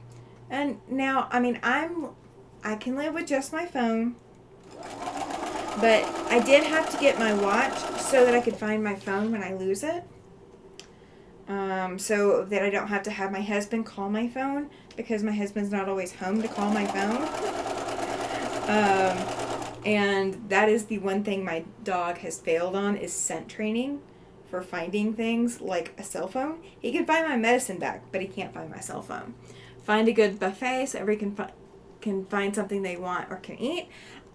And now, I mean, I can live with just my phone. But I did have to get my watch so that I could find my phone when I lose it. so that I don't have to have my husband call my phone, because my husband's not always home to call my phone. And that is the one thing my dog has failed on, is scent training for finding things like a cell phone. He can find my medicine bag, but he can't find my cell phone. Find a good buffet so everybody can find something they want or can eat.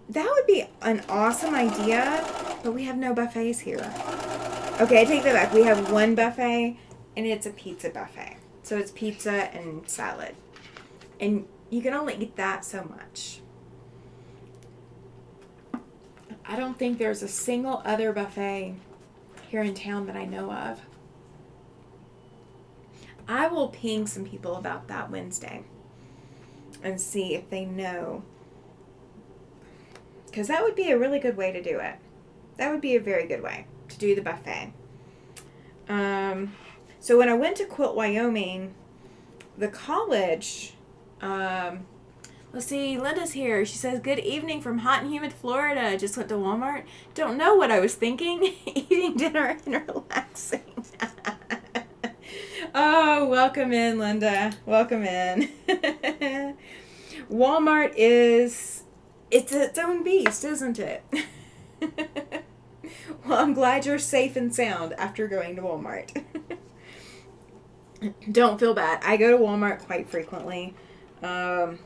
That would be an awesome idea, but we have no buffets here. Okay, I take that back. We have one buffet, and it's a pizza buffet. So it's pizza and salad. And you can only eat that so much. I don't think there's a single other buffet here in town that I know of. I will ping some people about that Wednesday and see if they know. Because that would be a really good way to do it. That would be a very good way to do the buffet. So when I went to Quilt, Wyoming, the college, let's see, Linda's here. She says, good evening from hot and humid Florida. Just went to Walmart. Don't know what I was thinking. Eating dinner and relaxing. Oh, welcome in, Linda. Welcome in. Walmart it's its own beast, isn't it? Well, I'm glad you're safe and sound after going to Walmart. Don't feel bad. I go to Walmart quite frequently. The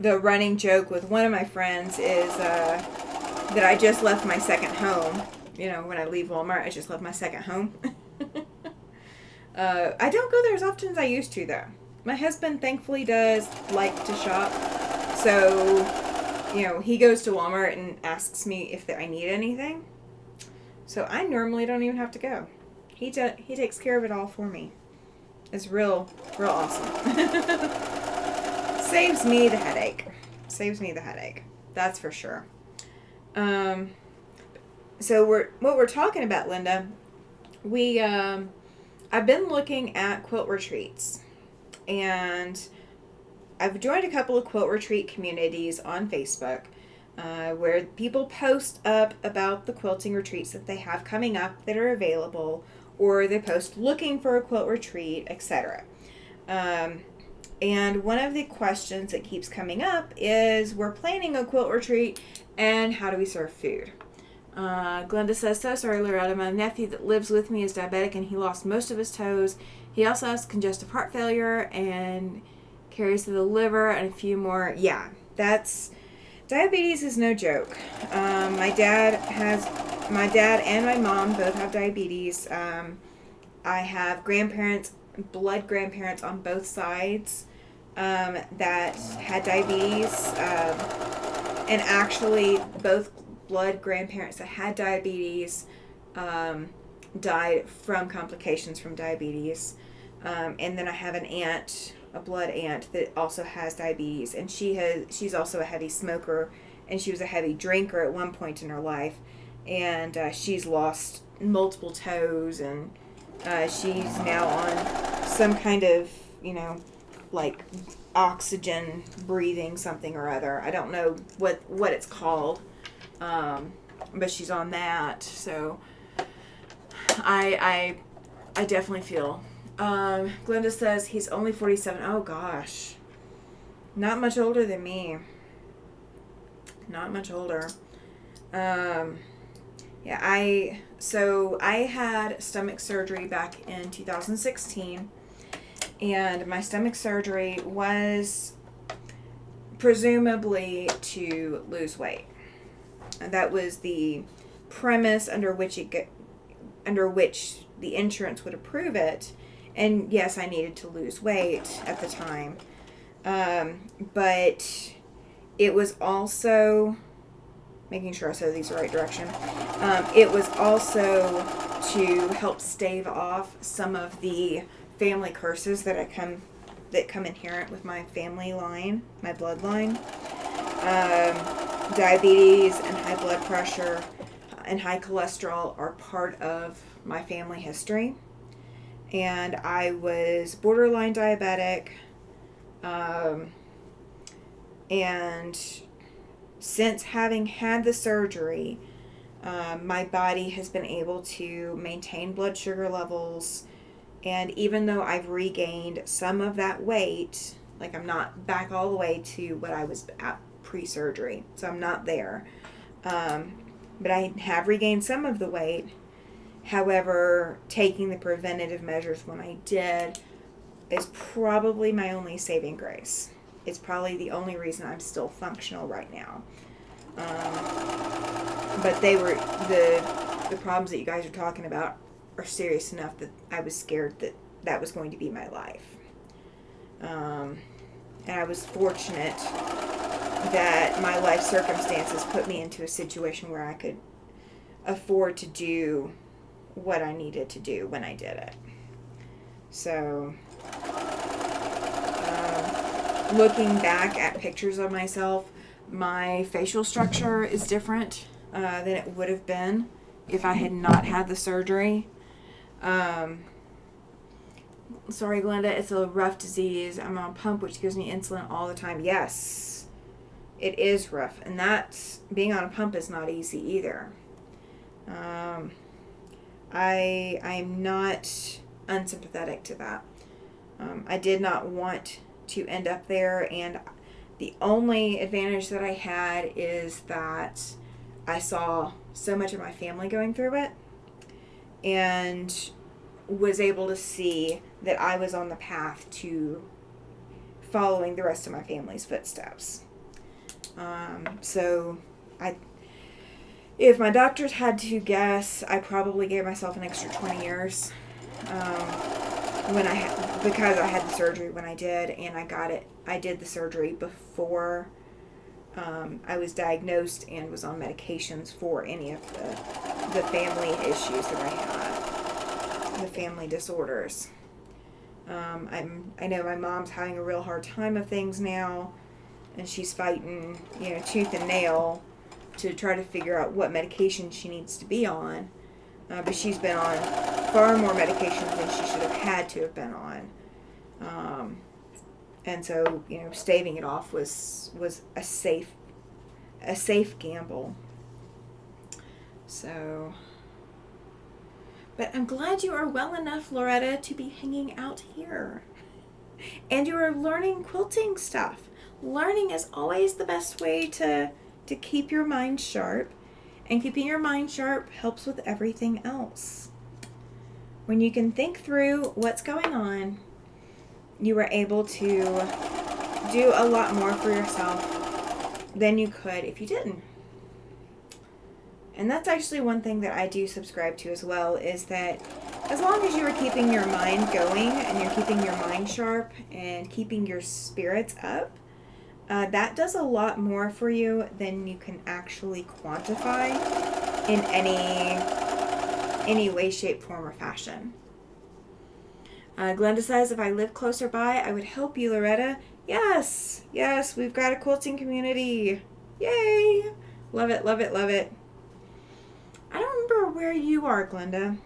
running joke with one of my friends is that I just left my second home. You know, when I leave Walmart, I just left my second home. I don't go there as often as I used to, though. My husband thankfully does like to shop. So, you know, he goes to Walmart and asks me if I need anything. So I normally don't even have to go. He takes care of it all for me. It's real awesome. Saves me the headache. That's for sure. So what we're talking about, Linda, I've been looking at quilt retreats, and I've joined a couple of quilt retreat communities on Facebook, where people post up about the quilting retreats that they have coming up that are available, or they post looking for a quilt retreat, etc. And one of the questions that keeps coming up is, we're planning a quilt retreat, and how do we serve food? Glenda says, so sorry, Loretta. My nephew that lives with me is diabetic, and he lost most of his toes. He also has congestive heart failure and carries to the liver and a few more. Yeah, diabetes is no joke. My dad and my mom both have diabetes. I have blood grandparents on both sides that had diabetes, and actually both blood grandparents that had diabetes died from complications from diabetes. And then I have an aunt, a blood aunt, that also has diabetes, and she's also a heavy smoker, and she was a heavy drinker at one point in her life, and she's lost multiple toes, and she's now on some kind of, like oxygen breathing something or other. I don't know what it's called, but she's on that. So I definitely feel. Glenda says he's only 47. Oh gosh, not much older than me. Not much older. Yeah, I had stomach surgery back in 2016, and my stomach surgery was presumably to lose weight. And that was the premise under which the insurance would approve it. And yes, I needed to lose weight at the time. But it was also, making sure I said these the right direction, it was also to help stave off some of the family curses that come inherent with my family line, my bloodline. Diabetes and high blood pressure and high cholesterol are part of my family history. And I was borderline diabetic. And since having had the surgery, my body has been able to maintain blood sugar levels And even though I've regained some of that weight, like I'm not back all the way to what I was at pre-surgery, so I'm not there. But I have regained some of the weight. However, taking the preventative measures when I did is probably my only saving grace. It's probably the only reason I'm still functional right now. But they were the problems that you guys are talking about are serious enough that I was scared that that was going to be my life. And I was fortunate that my life circumstances put me into a situation where I could afford to do what I needed to do when I did it. So, looking back at pictures of myself, my facial structure is different than it would have been if I had not had the surgery. Sorry, Glenda, it's a rough disease. I'm on a pump which gives me insulin all the time. Yes, it is rough, and that's being on a pump is not easy either. I'm not unsympathetic to that. I did not want to end up there, and the only advantage that I had is that I saw so much of my family going through it and was able to see that I was on the path to following the rest of my family's footsteps. So if my doctors had to guess, I probably gave myself an extra 20 years because I had the surgery when I did, and I did the surgery before I was diagnosed and was on medications for any of the family issues that I had, the family disorders. I know my mom's having a real hard time of things now, and she's fighting, tooth and nail to try to figure out what medication she needs to be on. But she's been on far more medications than she should have had to have been on. And so, staving it off was a safe gamble. So, but I'm glad you are well enough, Loretta, to be hanging out here. And you are learning quilting stuff. Learning is always the best way to keep your mind sharp. And keeping your mind sharp helps with everything else. When you can think through what's going on, you are able to do a lot more for yourself than you could if you didn't. And that's actually one thing that I do subscribe to as well, is that as long as you are keeping your mind going and you're keeping your mind sharp and keeping your spirits up, that does a lot more for you than you can actually quantify in any way, shape, form, or fashion. Glenda says, if I lived closer by, I would help you, Loretta. Yes, we've got a quilting community. Yay! Love it, love it, love it. I don't remember where you are, Glenda,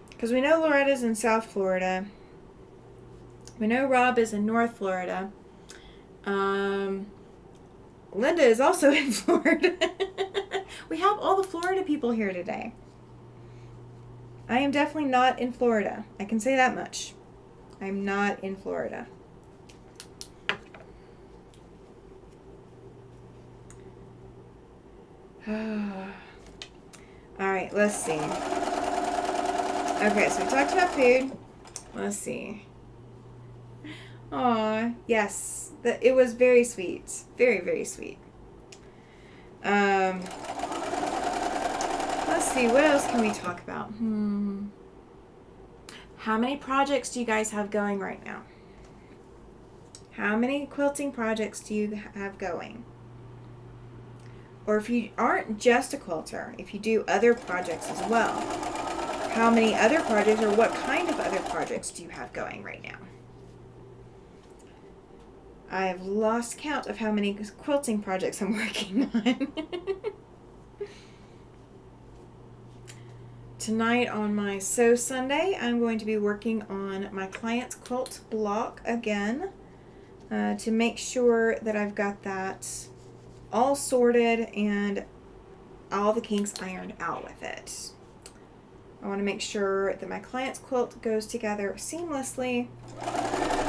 because we know Loretta's in South Florida. We know Rob is in North Florida. Linda is also in Florida. We have all the Florida people here today. I am definitely not in Florida. I can say that much. I'm not in Florida. Alright, let's see. Okay, so we talked about food. Let's see. Aw, yes. It was very sweet. Very, very sweet. Let's see, what else can we talk about? How many projects do you guys have going right now? How many quilting projects do you have going? Or if you aren't just a quilter, if you do other projects as well, how many other projects or what kind of other projects do you have going right now? I've lost count of how many quilting projects I'm working on. Tonight on my Sew Sunday, I'm going to be working on my client's quilt block again to make sure that I've got that all sorted and all the kinks ironed out with it. I want to make sure that my client's quilt goes together seamlessly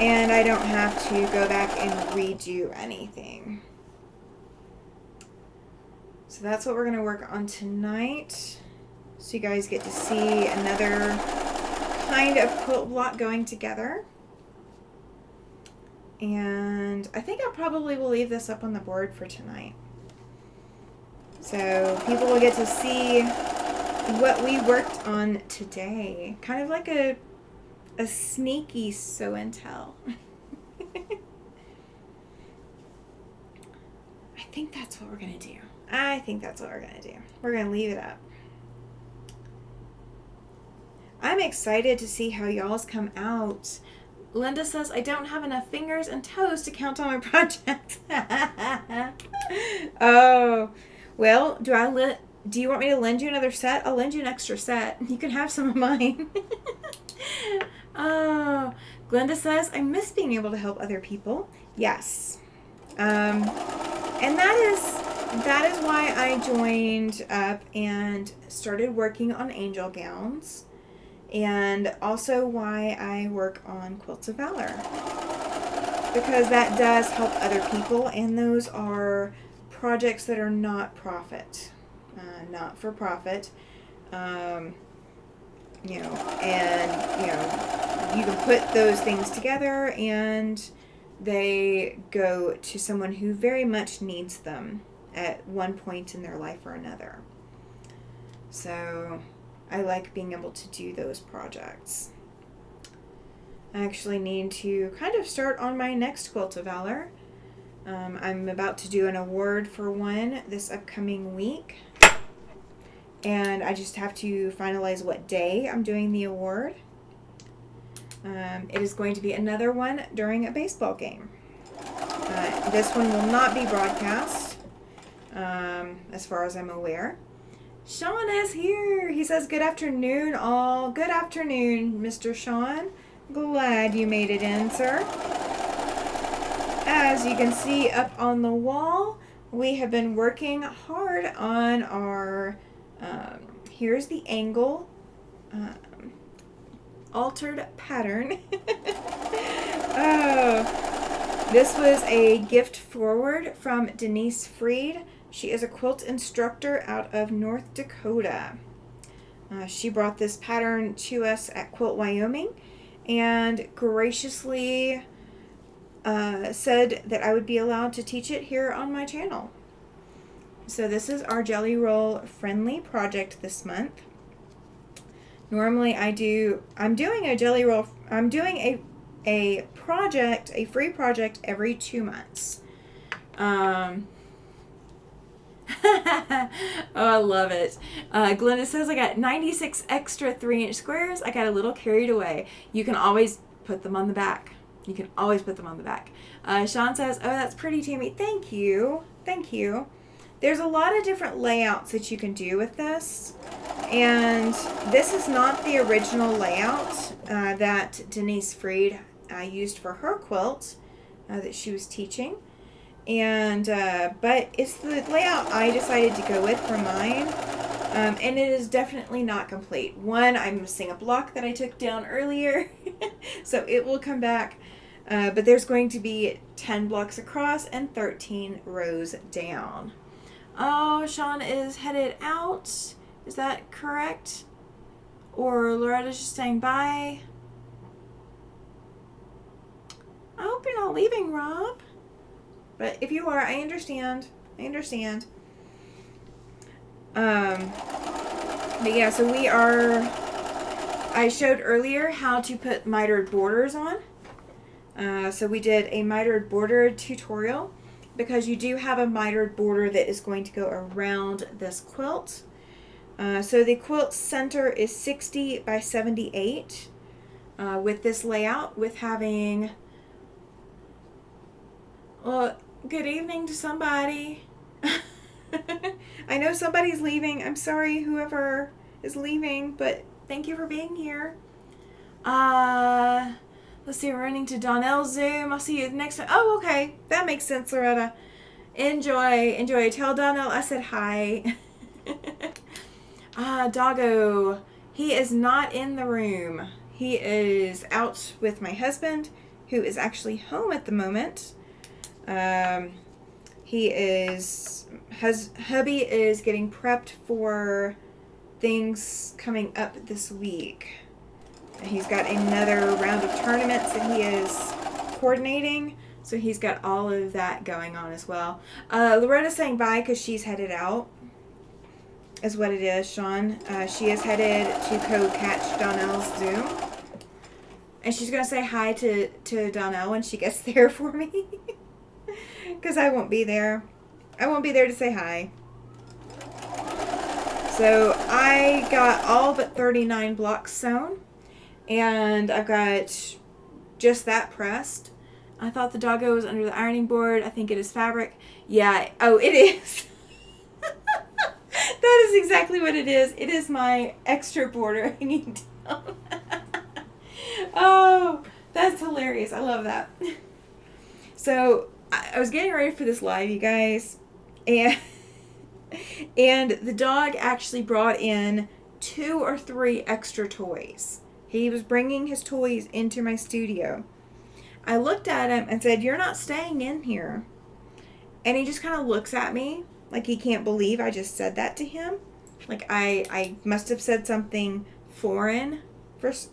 and I don't have to go back and redo anything. So that's what we're going to work on tonight. So you guys get to see another kind of quilt block going together. And I think I probably will leave this up on the board for tonight. So people will get to see what we worked on today. Kind of like a sneaky show and tell. I think that's what we're going to do. We're going to leave it up. I'm excited to see how y'all's come out. Linda says, I don't have enough fingers and toes to count on my project. Oh, well, do you want me to lend you another set? I'll lend you an extra set. You can have some of mine. Oh, Glenda says, I miss being able to help other people. Yes. And that is why I joined up and started working on angel gowns. And also why I work on Quilts of Valor. Because that does help other people, and those are projects that are not for profit. You can put those things together and they go to someone who very much needs them at one point in their life or another. So I like being able to do those projects. I actually need to kind of start on my next Quilt of Valor. I'm about to do an award for one this upcoming week. And I just have to finalize what day I'm doing the award. It is going to be another one during a baseball game. This one will not be broadcast, as far as I'm aware. Sean is here. He says, good afternoon, all. Good afternoon, Mr. Sean. Glad you made it in, sir. As you can see up on the wall, we have been working hard on our, here's the angle, altered pattern. Oh, this was a gift forward from Denise Freed. She is a quilt instructor out of North Dakota. She brought this pattern to us at Quilt Wyoming and graciously said that I would be allowed to teach it here on my channel. So this is our Jelly Roll friendly project this month. Normally I'm doing a Jelly Roll, I'm doing a project, a free project every 2 months. Oh, I love it. Glenda says, I got 96 extra 3-inch squares. I got a little carried away. You can always put them on the back. Sean says, oh, that's pretty, Tammy. Thank you. There's a lot of different layouts that you can do with this. And this is not the original layout that Denise Freed used for her quilt that she was teaching. And but it's the layout I decided to go with for mine, and it is definitely not complete. One, I'm missing a block that I took down earlier, so it will come back, but there's going to be 10 blocks across and 13 rows down. Oh, Sean is headed out. Is that correct? Or Loretta's just saying bye? I hope you're not leaving, Rob. But if you are, I understand. But yeah, so I showed earlier how to put mitered borders on. So we did a mitered border tutorial because you do have a mitered border that is going to go around this quilt. So the quilt center is 60 by 78 with this layout, with having... Well, good evening to somebody. I know somebody's leaving. I'm sorry, whoever is leaving, but thank you for being here. Let's see, we're running to Donnell's Zoom. I'll see you next time. Oh, okay. That makes sense, Loretta. Enjoy. Tell Donnell I said hi. Doggo. He is not in the room. He is out with my husband, who is actually home at the moment. Hubby is getting prepped for things coming up this week. He's got another round of tournaments that he is coordinating, so he's got all of that going on as well. Loretta's saying bye because she's headed out, is what it is, Sean. She is headed to go catch Donnell's Zoom, and she's going to say hi to Donnell when she gets there for me, because I won't be there. I won't be there to say hi. So I got all but 39 blocks sewn, and I've got just that pressed. I thought the doggo was under the ironing board. I think it is fabric. Yeah, oh, it is. That is exactly what it is. It is my extra border hanging down. Oh, that's hilarious. I love that. So I was getting ready for this live, you guys, and the dog actually brought in 2 or 3 extra toys. He was bringing his toys into my studio. I looked at him and said, "You're not staying in here." And he just kind of looks at me like he can't believe I just said that to him. Like I must have said something foreign first,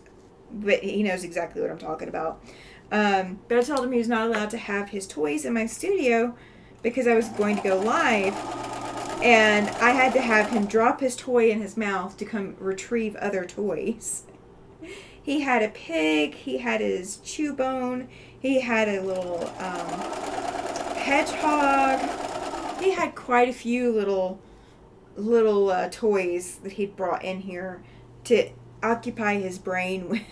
but he knows exactly what I'm talking about. But I told him he was not allowed to have his toys in my studio because I was going to go live, and I had to have him drop his toy in his mouth to come retrieve other toys. He had a pig, he had his chew bone, he had a little hedgehog. He had quite a few little toys that he'd brought in here to occupy his brain with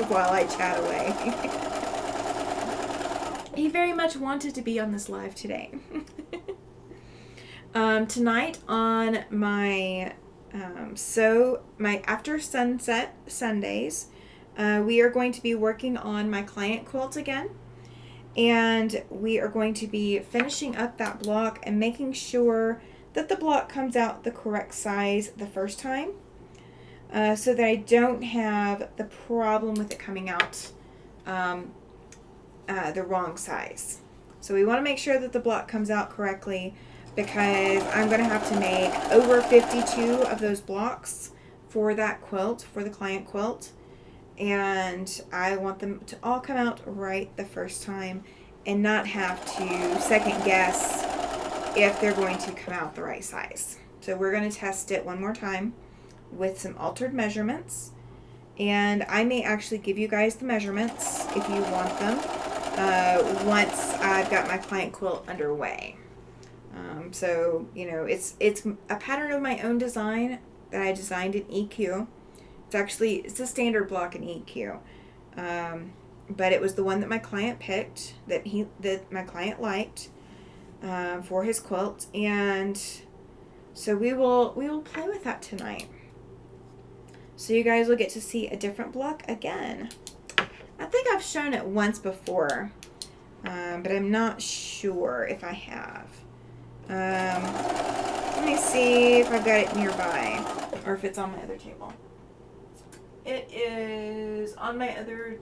while I chat away. He very much wanted to be on this live today. Tonight on my my after sunset Sundays, we are going to be working on my client quilt again, and we are going to be finishing up that block and making sure that the block comes out the correct size the first time, so that I don't have the problem with it coming out the wrong size. So we want to make sure that the block comes out correctly, because I'm going to have to make over 52 of those blocks for that quilt, for the client quilt. And I want them to all come out right the first time and not have to second guess if they're going to come out the right size. So we're going to test it one more time with some altered measurements. And I may actually give you guys the measurements if you want them once I've got my client quilt underway. So, you know, it's a pattern of my own design that I designed in EQ. It's a standard block in EQ. But it was the one that my client picked, that my client liked for his quilt. And so we will play with that tonight. So you guys will get to see a different block again. I think I've shown it once before, but I'm not sure if I have. Let me see if I've got it nearby, or if it's on my other table. It is on my other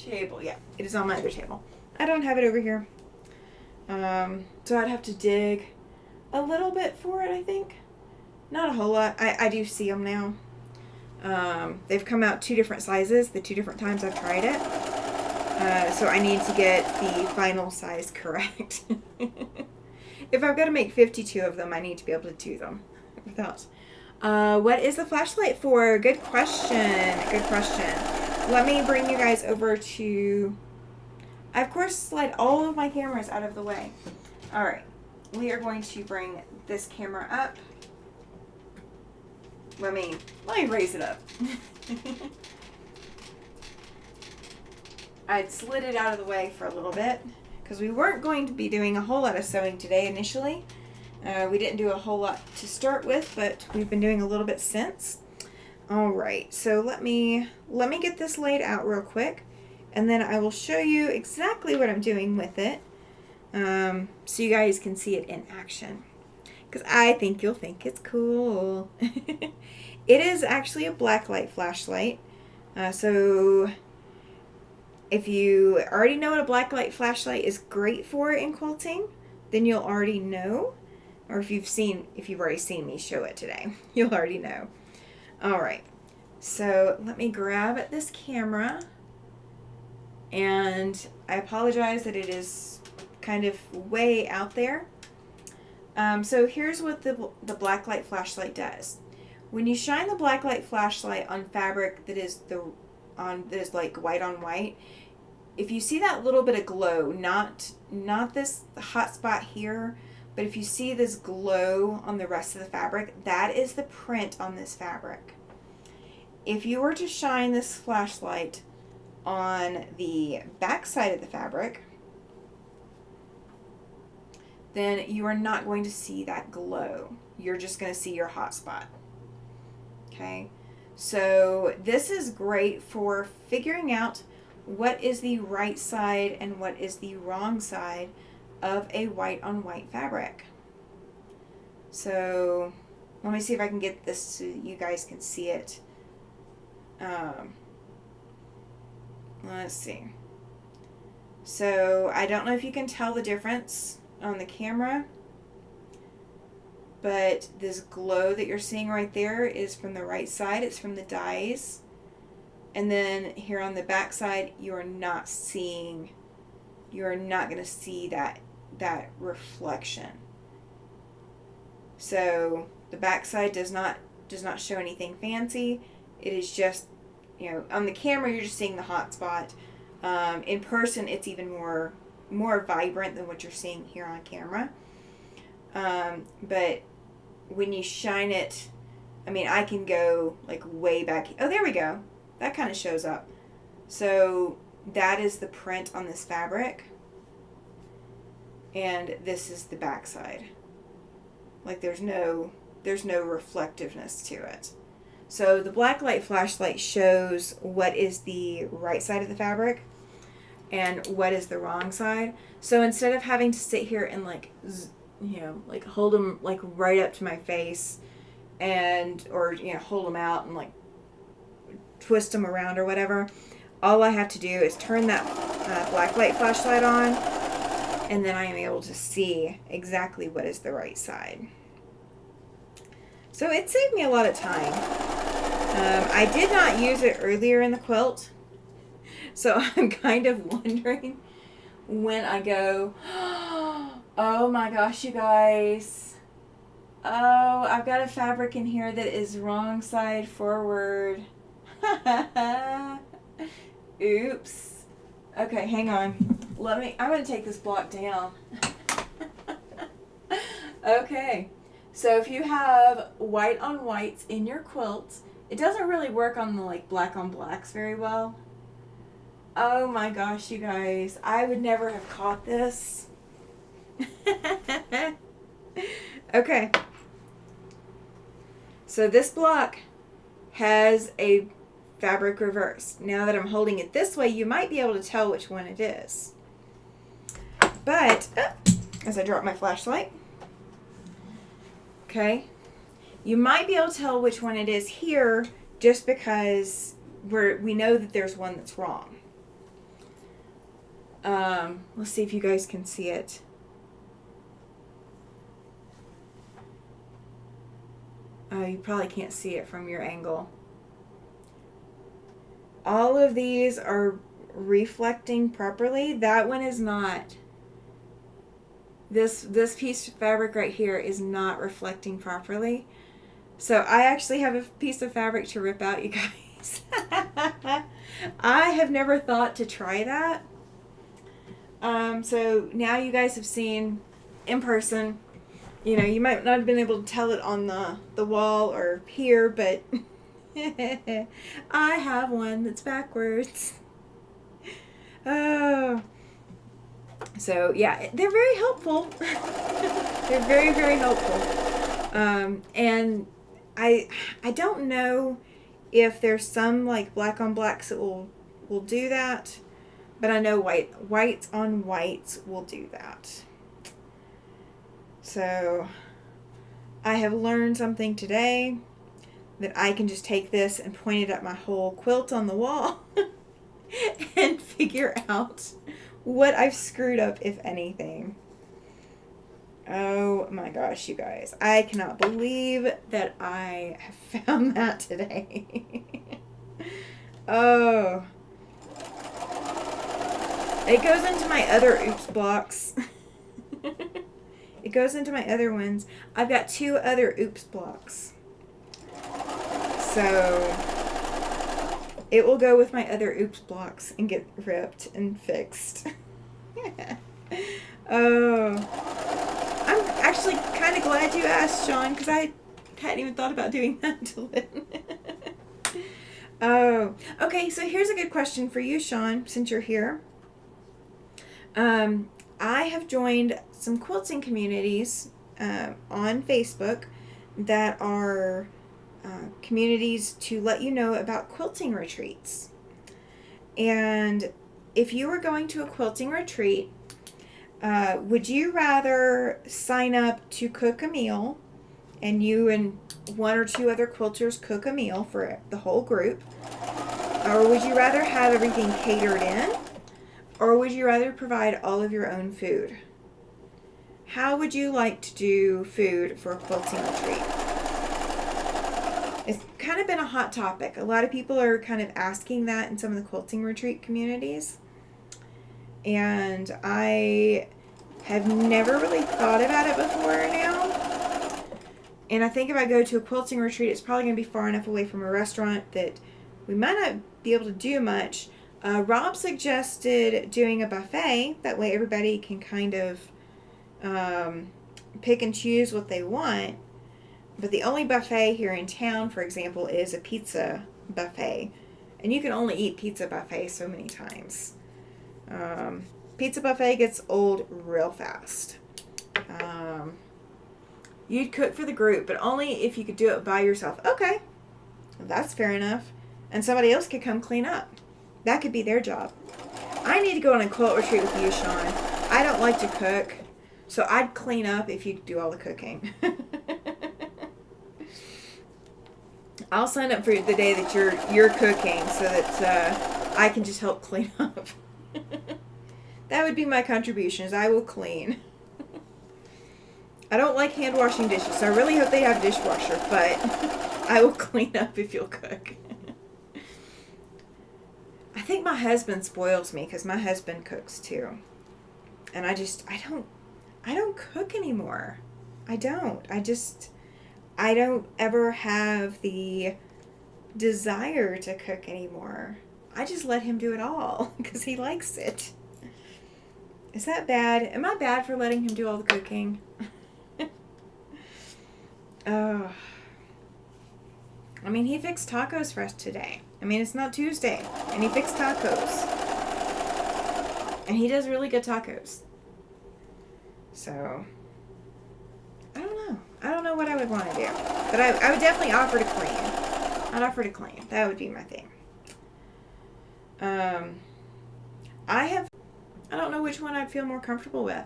table. Yeah, it is on my other table. I don't have it over here. So I'd have to dig a little bit for it, I think. Not a whole lot. I do see them now. They've come out 2 different sizes, the 2 different times I've tried it. So I need to get the final size correct. If I've got to make 52 of them, I need to be able to do them without. What is the flashlight for? Good question. Good question. Let me bring you guys over to... I, of course, slide all of my cameras out of the way. All right. We are going to bring this camera up. Let me raise it up. I'd slid it out of the way for a little bit because we weren't going to be doing a whole lot of sewing today initially. We didn't do a whole lot to start with, but we've been doing a little bit since. All right, so let me get this laid out real quick, and then I will show you exactly what I'm doing with it, so you guys can see it in action. Because I think you'll think it's cool. It is actually a black light flashlight. So if you already know what a black light flashlight is great for in quilting, then you'll already know. Or if you've already seen me show it today, you'll already know. All right. So let me grab this camera. And I apologize that it is kind of way out there. So here's what the black light flashlight does. When you shine the black light flashlight on fabric that is like white on white, if you see that little bit of glow, not this hot spot here, but if you see this glow on the rest of the fabric, that is the print on this fabric. If you were to shine this flashlight on the back side of the fabric, then you are not going to see that glow. You're just going to see your hot spot. Okay, so this is great for figuring out what is the right side and what is the wrong side of a white on white fabric. So let me see if I can get this so you guys can see it. Let's see. So I don't know if you can tell the difference on the camera, but this glow that you're seeing right there is from the right side. It's from the dyes. And then here on the back side, you're not going to see that reflection. So the back side does not show anything fancy. It is just, on the camera you're just seeing the hot spot. In person it's even more vibrant than what you're seeing here on camera. But when you shine it, I can go like way back. Oh, there we go. That kind of shows up. So that is the print on this fabric. And this is the back side. Like there's no reflectiveness to it. So the black light flashlight shows what is the right side of the fabric and what is the wrong side. So instead of having to sit here and like hold them like right up to my face or hold them out and like twist them around or whatever, all I have to do is turn that black light flashlight on, and then I am able to see exactly what is the right side. So it saved me a lot of time. I did not use it earlier in the quilt, so I'm kind of wondering when I go, oh my gosh, you guys. Oh, I've got a fabric in here that is wrong side forward. Oops. Okay, hang on. I'm going to take this block down. Okay. So if you have white on whites in your quilt, it doesn't really work on the like black on blacks very well. Oh my gosh, you guys. I would never have caught this. Okay. So this block has a fabric reverse. Now that I'm holding it this way, you might be able to tell which one it is. But, as I drop my flashlight, okay, you might be able to tell which one it is here just because we know that there's one that's wrong. Let's see if you guys can see it. Oh, you probably can't see it from your angle. All of these are reflecting properly. That one is not. This piece of fabric right here is not reflecting properly. So I actually have a piece of fabric to rip out, you guys. I have never thought to try that. So now you guys have seen in person. You might not have been able to tell it on the wall or here, but I have one that's backwards. Oh. So yeah, they're very helpful. They're very, very helpful. And I don't know if there's some like black on blacks that will do that, but I know whites on whites will do that. So I have learned something today. that I can just take this and point it at my whole quilt on the wall and figure out what I've screwed up, if anything. Oh my gosh, you guys. I cannot believe that I have found that today. Oh. It goes into my other oops blocks. It goes into my other ones. I've got 2 other oops blocks. So it will go with my other oops blocks and get ripped and fixed. Oh. I'm actually kind of glad you asked, Sean, because I hadn't even thought about doing that until then. Oh. Okay, so here's a good question for you, Sean, since you're here. I have joined some quilting communities on Facebook that are communities to let you know about quilting retreats. And if you were going to a quilting retreat, would you rather sign up to cook a meal, and you and 1 or 2 other quilters cook a meal for the whole group? Or would you rather have everything catered in? Or would you rather provide all of your own food? How would you like to do food for a quilting retreat? It's kind of been a hot topic. A lot of people are kind of asking that in some of the quilting retreat communities. And I have never really thought about it before now. And I think if I go to a quilting retreat, it's probably going to be far enough away from a restaurant that we might not be able to do much. Rob suggested doing a buffet. That way everybody can kind of pick and choose what they want. But the only buffet here in town, for example, is a pizza buffet. And you can only eat pizza buffet so many times. Pizza buffet gets old real fast. You'd cook for the group, but only if you could do it by yourself. Okay, that's fair enough. And somebody else could come clean up. That could be their job. I need to go on a quilt retreat with you, Sean. I don't like to cook, so I'd clean up if you do all the cooking. I'll sign up for the day that you're cooking so that I can just help clean up. That would be my contribution, is I will clean. I don't like hand washing dishes, so I really hope they have a dishwasher, but I will clean up if you'll cook. I think my husband spoils me because my husband cooks too. And I don't cook anymore. I don't ever have the desire to cook anymore. I just let him do it all because he likes it. Is that bad? Am I bad for letting him do all the cooking? Oh. I mean, he fixed tacos for us today. I mean, it's not Tuesday, and he fixed tacos. And he does really good tacos. So, I don't know. I don't know what I would want to do. But I would definitely offer to clean. I'd offer to clean. That would be my thing. I don't know which one I'd feel more comfortable with.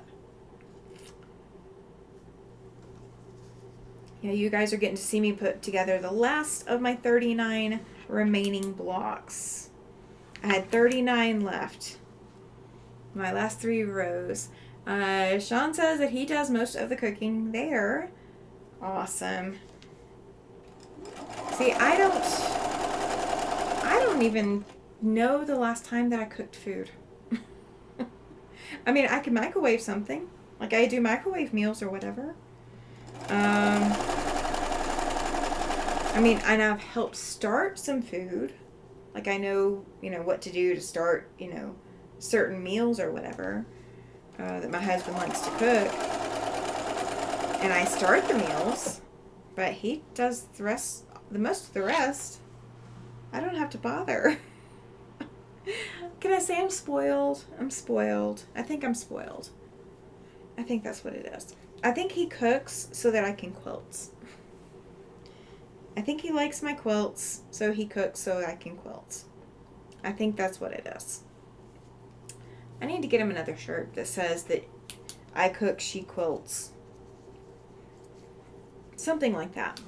Yeah, you guys are getting to see me put together the last of my 39 remaining blocks. I had 39 left. My last 3 rows. Sean says that he does most of the cooking there. Awesome. See, I don't even know the last time that I cooked food. I mean, I can microwave something. Like I do microwave meals or whatever. I mean, and I've helped start some food. Like I know, what to do to start, certain meals or whatever that my husband likes to cook. And I start the meals, but he does most of the rest. I don't have to bother. Can I say I'm spoiled? I'm spoiled. I think I'm spoiled. I think that's what it is. I think he cooks so that I can quilt. I think he likes my quilts, so he cooks so I can quilt. I think that's what it is. I need to get him another shirt that says that I cook, she quilts. Something like that.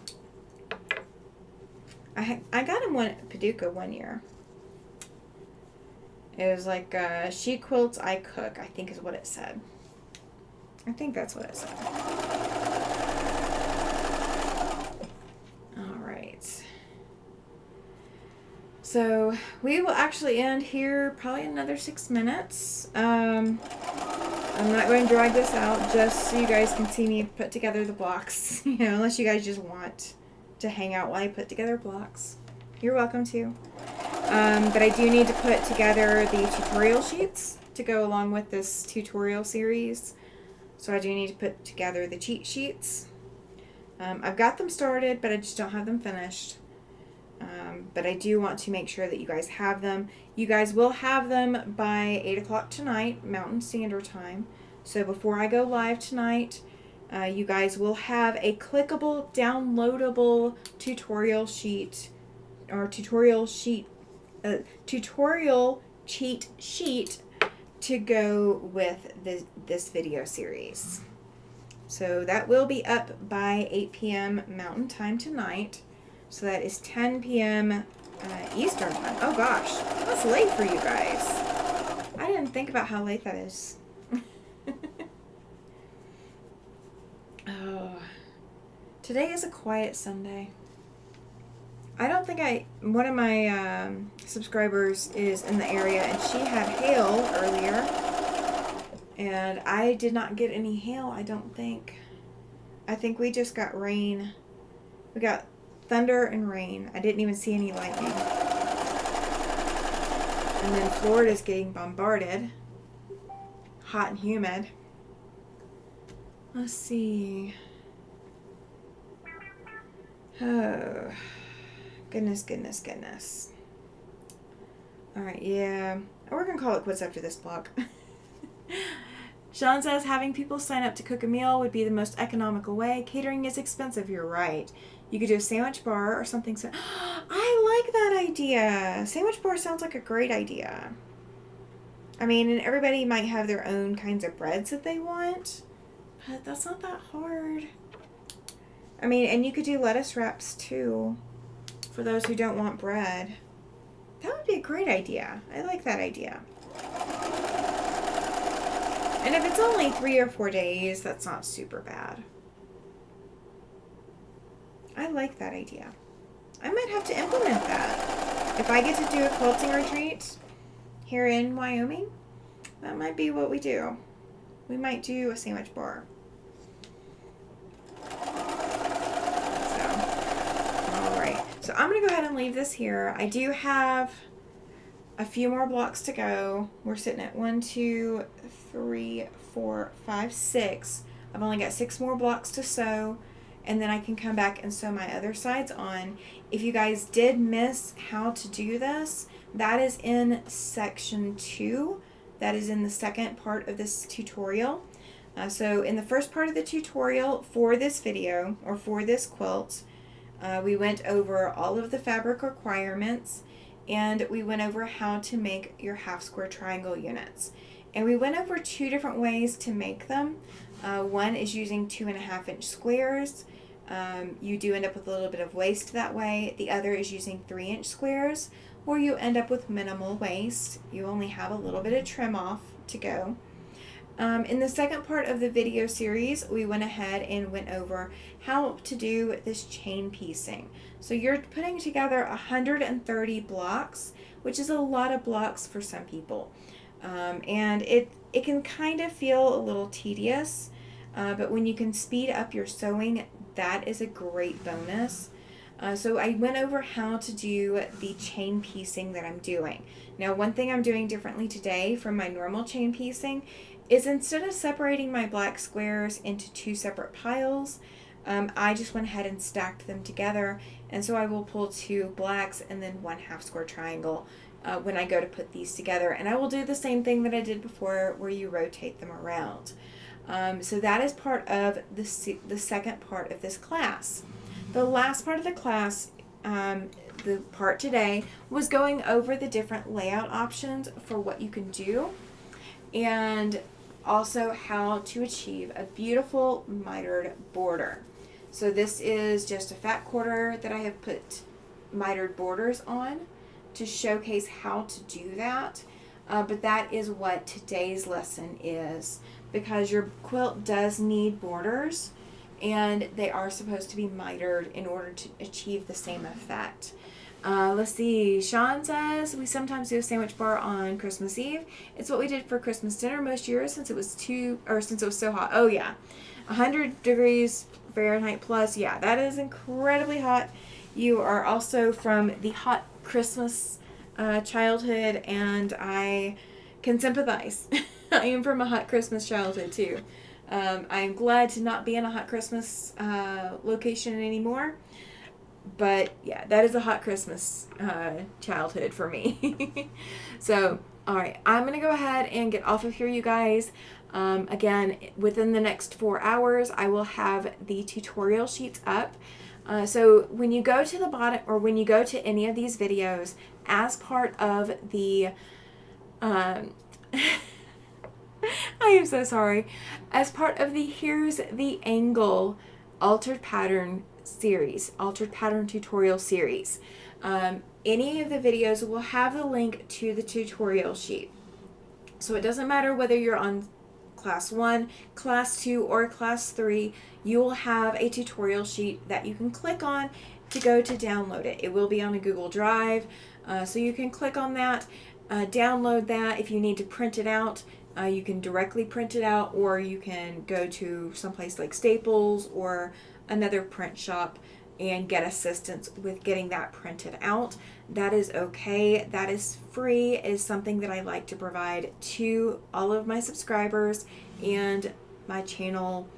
I got him one at Paducah one year. It was like She Quilts, I Cook, I think is what it said. I think that's what it said. All right. So we will actually end here probably another 6 minutes. I'm not going to drag this out just so you guys can see me put together the blocks. You know, unless you guys just want to hang out while I put together blocks. You're welcome to. But I do need to put together the tutorial sheets to go along with this tutorial series. So I do need to put together the cheat sheets. I've got them started, but I just don't have them finished. But I do want to make sure that you guys have them. You guys will have them by 8 o'clock tonight, Mountain Standard Time. So before I go live tonight, you guys will have a clickable, downloadable tutorial sheet, or tutorial cheat sheet to go with this video series. So that will be up by 8 p.m. Mountain Time tonight. So that is 10 p.m. Eastern Time. Oh gosh, that's late for you guys. I didn't think about how late that is. Oh, today is a quiet Sunday. I don't think one of my subscribers is in the area, and she had hail earlier. And I did not get any hail, I don't think. I think we just got rain. We got thunder and rain. I didn't even see any lightning. And then Florida's getting bombarded. Hot and humid. Let's see. Oh. Goodness. Alright, yeah. We're going to call it quits after this block. Sean says having people sign up to cook a meal would be the most economical way. Catering is expensive, you're right. You could do a sandwich bar or something. I like that idea. Sandwich bar sounds like a great idea. I mean, and everybody might have their own kinds of breads that they want, but that's not that hard. I mean, and you could do lettuce wraps too for those who don't want bread. That would be a great idea. I like that idea. And if it's only 3 or 4 days, that's not super bad. I like that idea. I might have to implement that. If I get to do a quilting retreat here in Wyoming, that might be what we do. We might do a sandwich bar. Alright, so I'm going to go ahead and leave this here. I do have a few more blocks to go. We're sitting at 1, 2, 3, 4, 5, 6. I've only got 6 more blocks to sew, and then I can come back and sew my other sides on. If you guys did miss how to do this, that is in section 2. That is in the second part of this tutorial. So in the first part of the tutorial for this video, or for this quilt, we went over all of the fabric requirements, and we went over how to make your half square triangle units. And we went over 2 different ways to make them. One is using 2.5 inch squares. You do end up with a little bit of waste that way. The other is using 3 inch squares, where you end up with minimal waste. You only have a little bit of trim off to go. In the second part of the video series, we went ahead and went over how to do this chain piecing. So you're putting together 130 blocks, which is a lot of blocks for some people. And it can kind of feel a little tedious, but when you can speed up your sewing, that is a great bonus. So I went over how to do the chain piecing that I'm doing. Now, one thing I'm doing differently today from my normal chain piecing is instead of separating my black squares into 2 separate piles, I just went ahead and stacked them together. And so I will pull 2 blacks and then 1 half square triangle when I go to put these together. And I will do the same thing that I did before, where you rotate them around. So that is part of the second part of this class. The last part of the class, the part today, was going over the different layout options for what you can do, and also how to achieve a beautiful mitered border. So this is just a fat quarter that I have put mitered borders on to showcase how to do that. But that is what today's lesson is, because your quilt does need borders, and they are supposed to be mitered in order to achieve the same effect. Let's see. Sean says we sometimes do a sandwich bar on Christmas Eve. It's what we did for Christmas dinner most years since it was so hot. Oh yeah, 100 degrees Fahrenheit plus. Yeah, that is incredibly hot. You are also from the hot Christmas childhood, and I can sympathize. I am from a hot Christmas childhood too. I'm glad to not be in a hot Christmas location anymore. But yeah, that is a hot Christmas childhood for me. So, all right, I'm going to go ahead and get off of here, you guys. Again, within the next 4 hours, I will have the tutorial sheets up. So when you go to the bottom, or when you go to any of these videos, as part of the, I am so sorry, as part of the Here's the Angle altered pattern tutorial series, any of the videos will have the link to the tutorial sheet. So it doesn't matter whether you're on class 1, class 2, or class 3, you will have a tutorial sheet that you can click on to go to download it. It will be on a Google Drive, so you can click on that, download that. If you need to print it out, you can directly print it out, or you can go to someplace like Staples or another print shop and get assistance with getting that printed out. That is okay. That is free. It is something that I like to provide to all of my subscribers and my channel,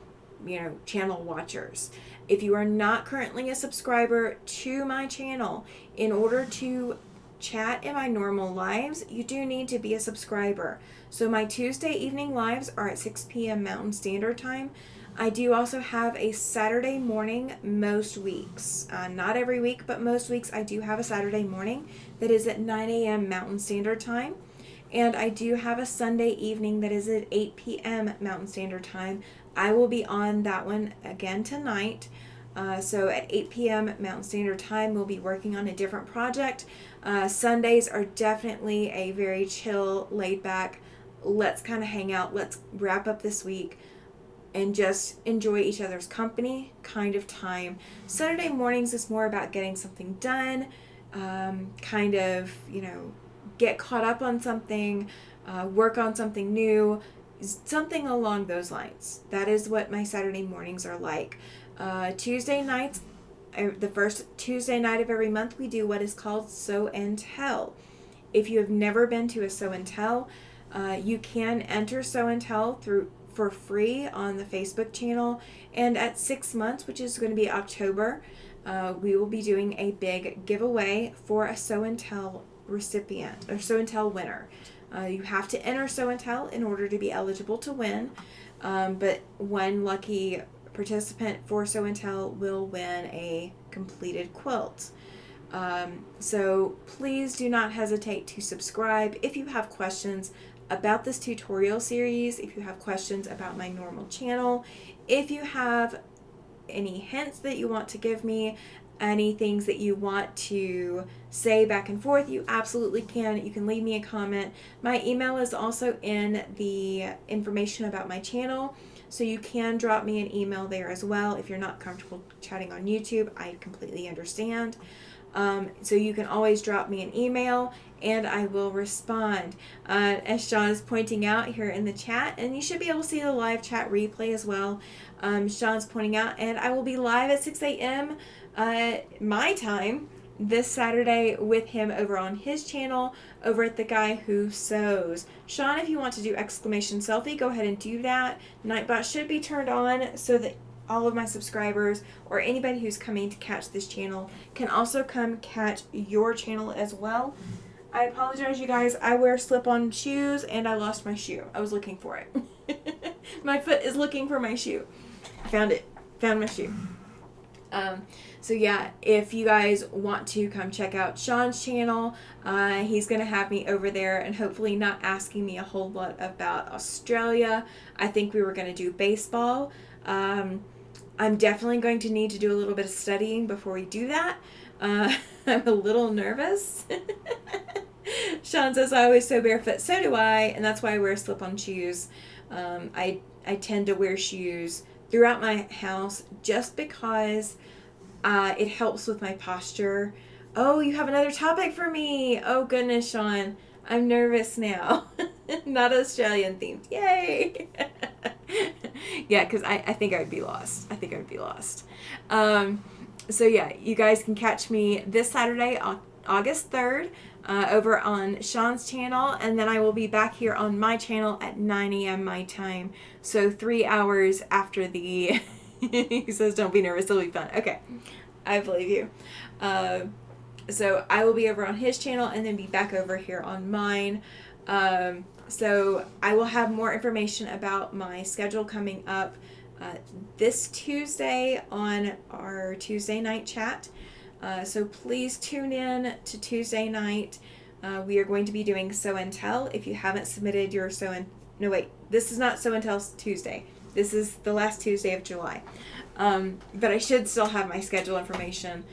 channel watchers. If you are not currently a subscriber to my channel, in order to chat in my normal lives, you do need to be a subscriber. So my Tuesday evening lives are at 6 p.m. Mountain Standard Time. I do also have a Saturday morning most weeks. Not every week, but most weeks I do have a Saturday morning that is at 9 a.m. Mountain Standard Time. And I do have a Sunday evening that is at 8 p.m. Mountain Standard Time. I will be on that one again tonight. So at 8 p.m. Mountain Standard Time, we'll be working on a different project. Sundays are definitely a very chill, laid back, let's kind of hang out, let's wrap up this week and just enjoy each other's company kind of time. Saturday mornings is more about getting something done, kind of, get caught up on something, work on something new, something along those lines. That is what my Saturday mornings are like. Tuesday nights, the first Tuesday night of every month, we do what is called Sew and Tell. If you have never been to a Sew and Tell, you can enter Sew and Tell for free on the Facebook channel. And at 6 months, which is going to be October, we will be doing a big giveaway for a Sew and Tell recipient or Sew and Tell winner. You have to enter Sew and Tell in order to be eligible to win. But one lucky participant for Sew and Tell will win a completed quilt. So please do not hesitate to subscribe. If you have questions about this tutorial series, if you have questions about my normal channel, if you have any hints that you want to give me, any things that you want to say back and forth, you absolutely can. You can leave me a comment. My email is also in the information about my channel, so you can drop me an email there as well. If you're not comfortable chatting on YouTube, I completely understand. So you can always drop me an email and I will respond. As Sean is pointing out here in the chat, and you should be able to see the live chat replay as well. Sean's pointing out, and I will be live at 6 a.m. My time this Saturday with him over on his channel, over at The Guy Who Sews. Sean, if you want to do exclamation selfie, go ahead and do that. Nightbot should be turned on so that all of my subscribers or anybody who's coming to catch this channel can also come catch your channel as well. I apologize, you guys. I wear slip-on shoes and I lost my shoe. I was looking for it. My foot is looking for my shoe. I found it. Found my shoe. So yeah, if you guys want to come check out Sean's channel, he's going to have me over there and hopefully not asking me a whole lot about Australia. I think we were going to do baseball. I'm definitely going to need to do a little bit of studying before we do that. I'm a little nervous. Sean says I always sew barefoot. So do I, and that's why I wear slip-on shoes. I tend to wear shoes throughout my house just because it helps with my posture. Oh, you have another topic for me. Oh, goodness, Sean. I'm nervous now. Not Australian themed. Yay. Yeah, because I think I would be lost. So, yeah, you guys can catch me this Saturday, August 3rd, over on Sean's channel. And then I will be back here on my channel at 9 a.m. my time. So 3 hours after the... He says, don't be nervous. It'll be fun. Okay. I believe you. So I will be over on his channel and then be back over here on mine. So I will have more information about my schedule coming up this Tuesday on our Tuesday night chat. So please tune in to Tuesday night. We are going to be doing Sew and Tell. If you haven't submitted your no wait, this is not Sew and Tell Tuesday. This is the last Tuesday of July. But I should still have my schedule information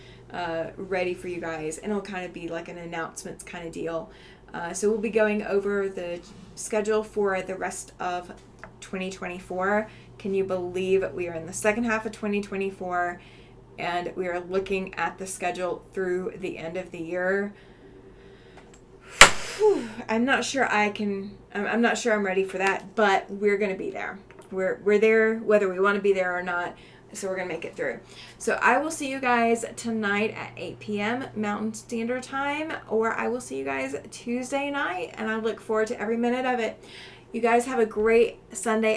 ready for you guys, and it'll kind of be like an announcements kind of deal. So we'll be going over the schedule for the rest of 2024. Can you believe we are in the second half of 2024 and we are looking at the schedule through the end of the year? I'm not sure I'm not sure I'm ready for that, but we're going to be there. We're there whether we want to be there or not. So we're going to make it through. So I will see you guys tonight at 8 p.m. Mountain Standard Time, or I will see you guys Tuesday night, and I look forward to every minute of it. You guys have a great Sunday.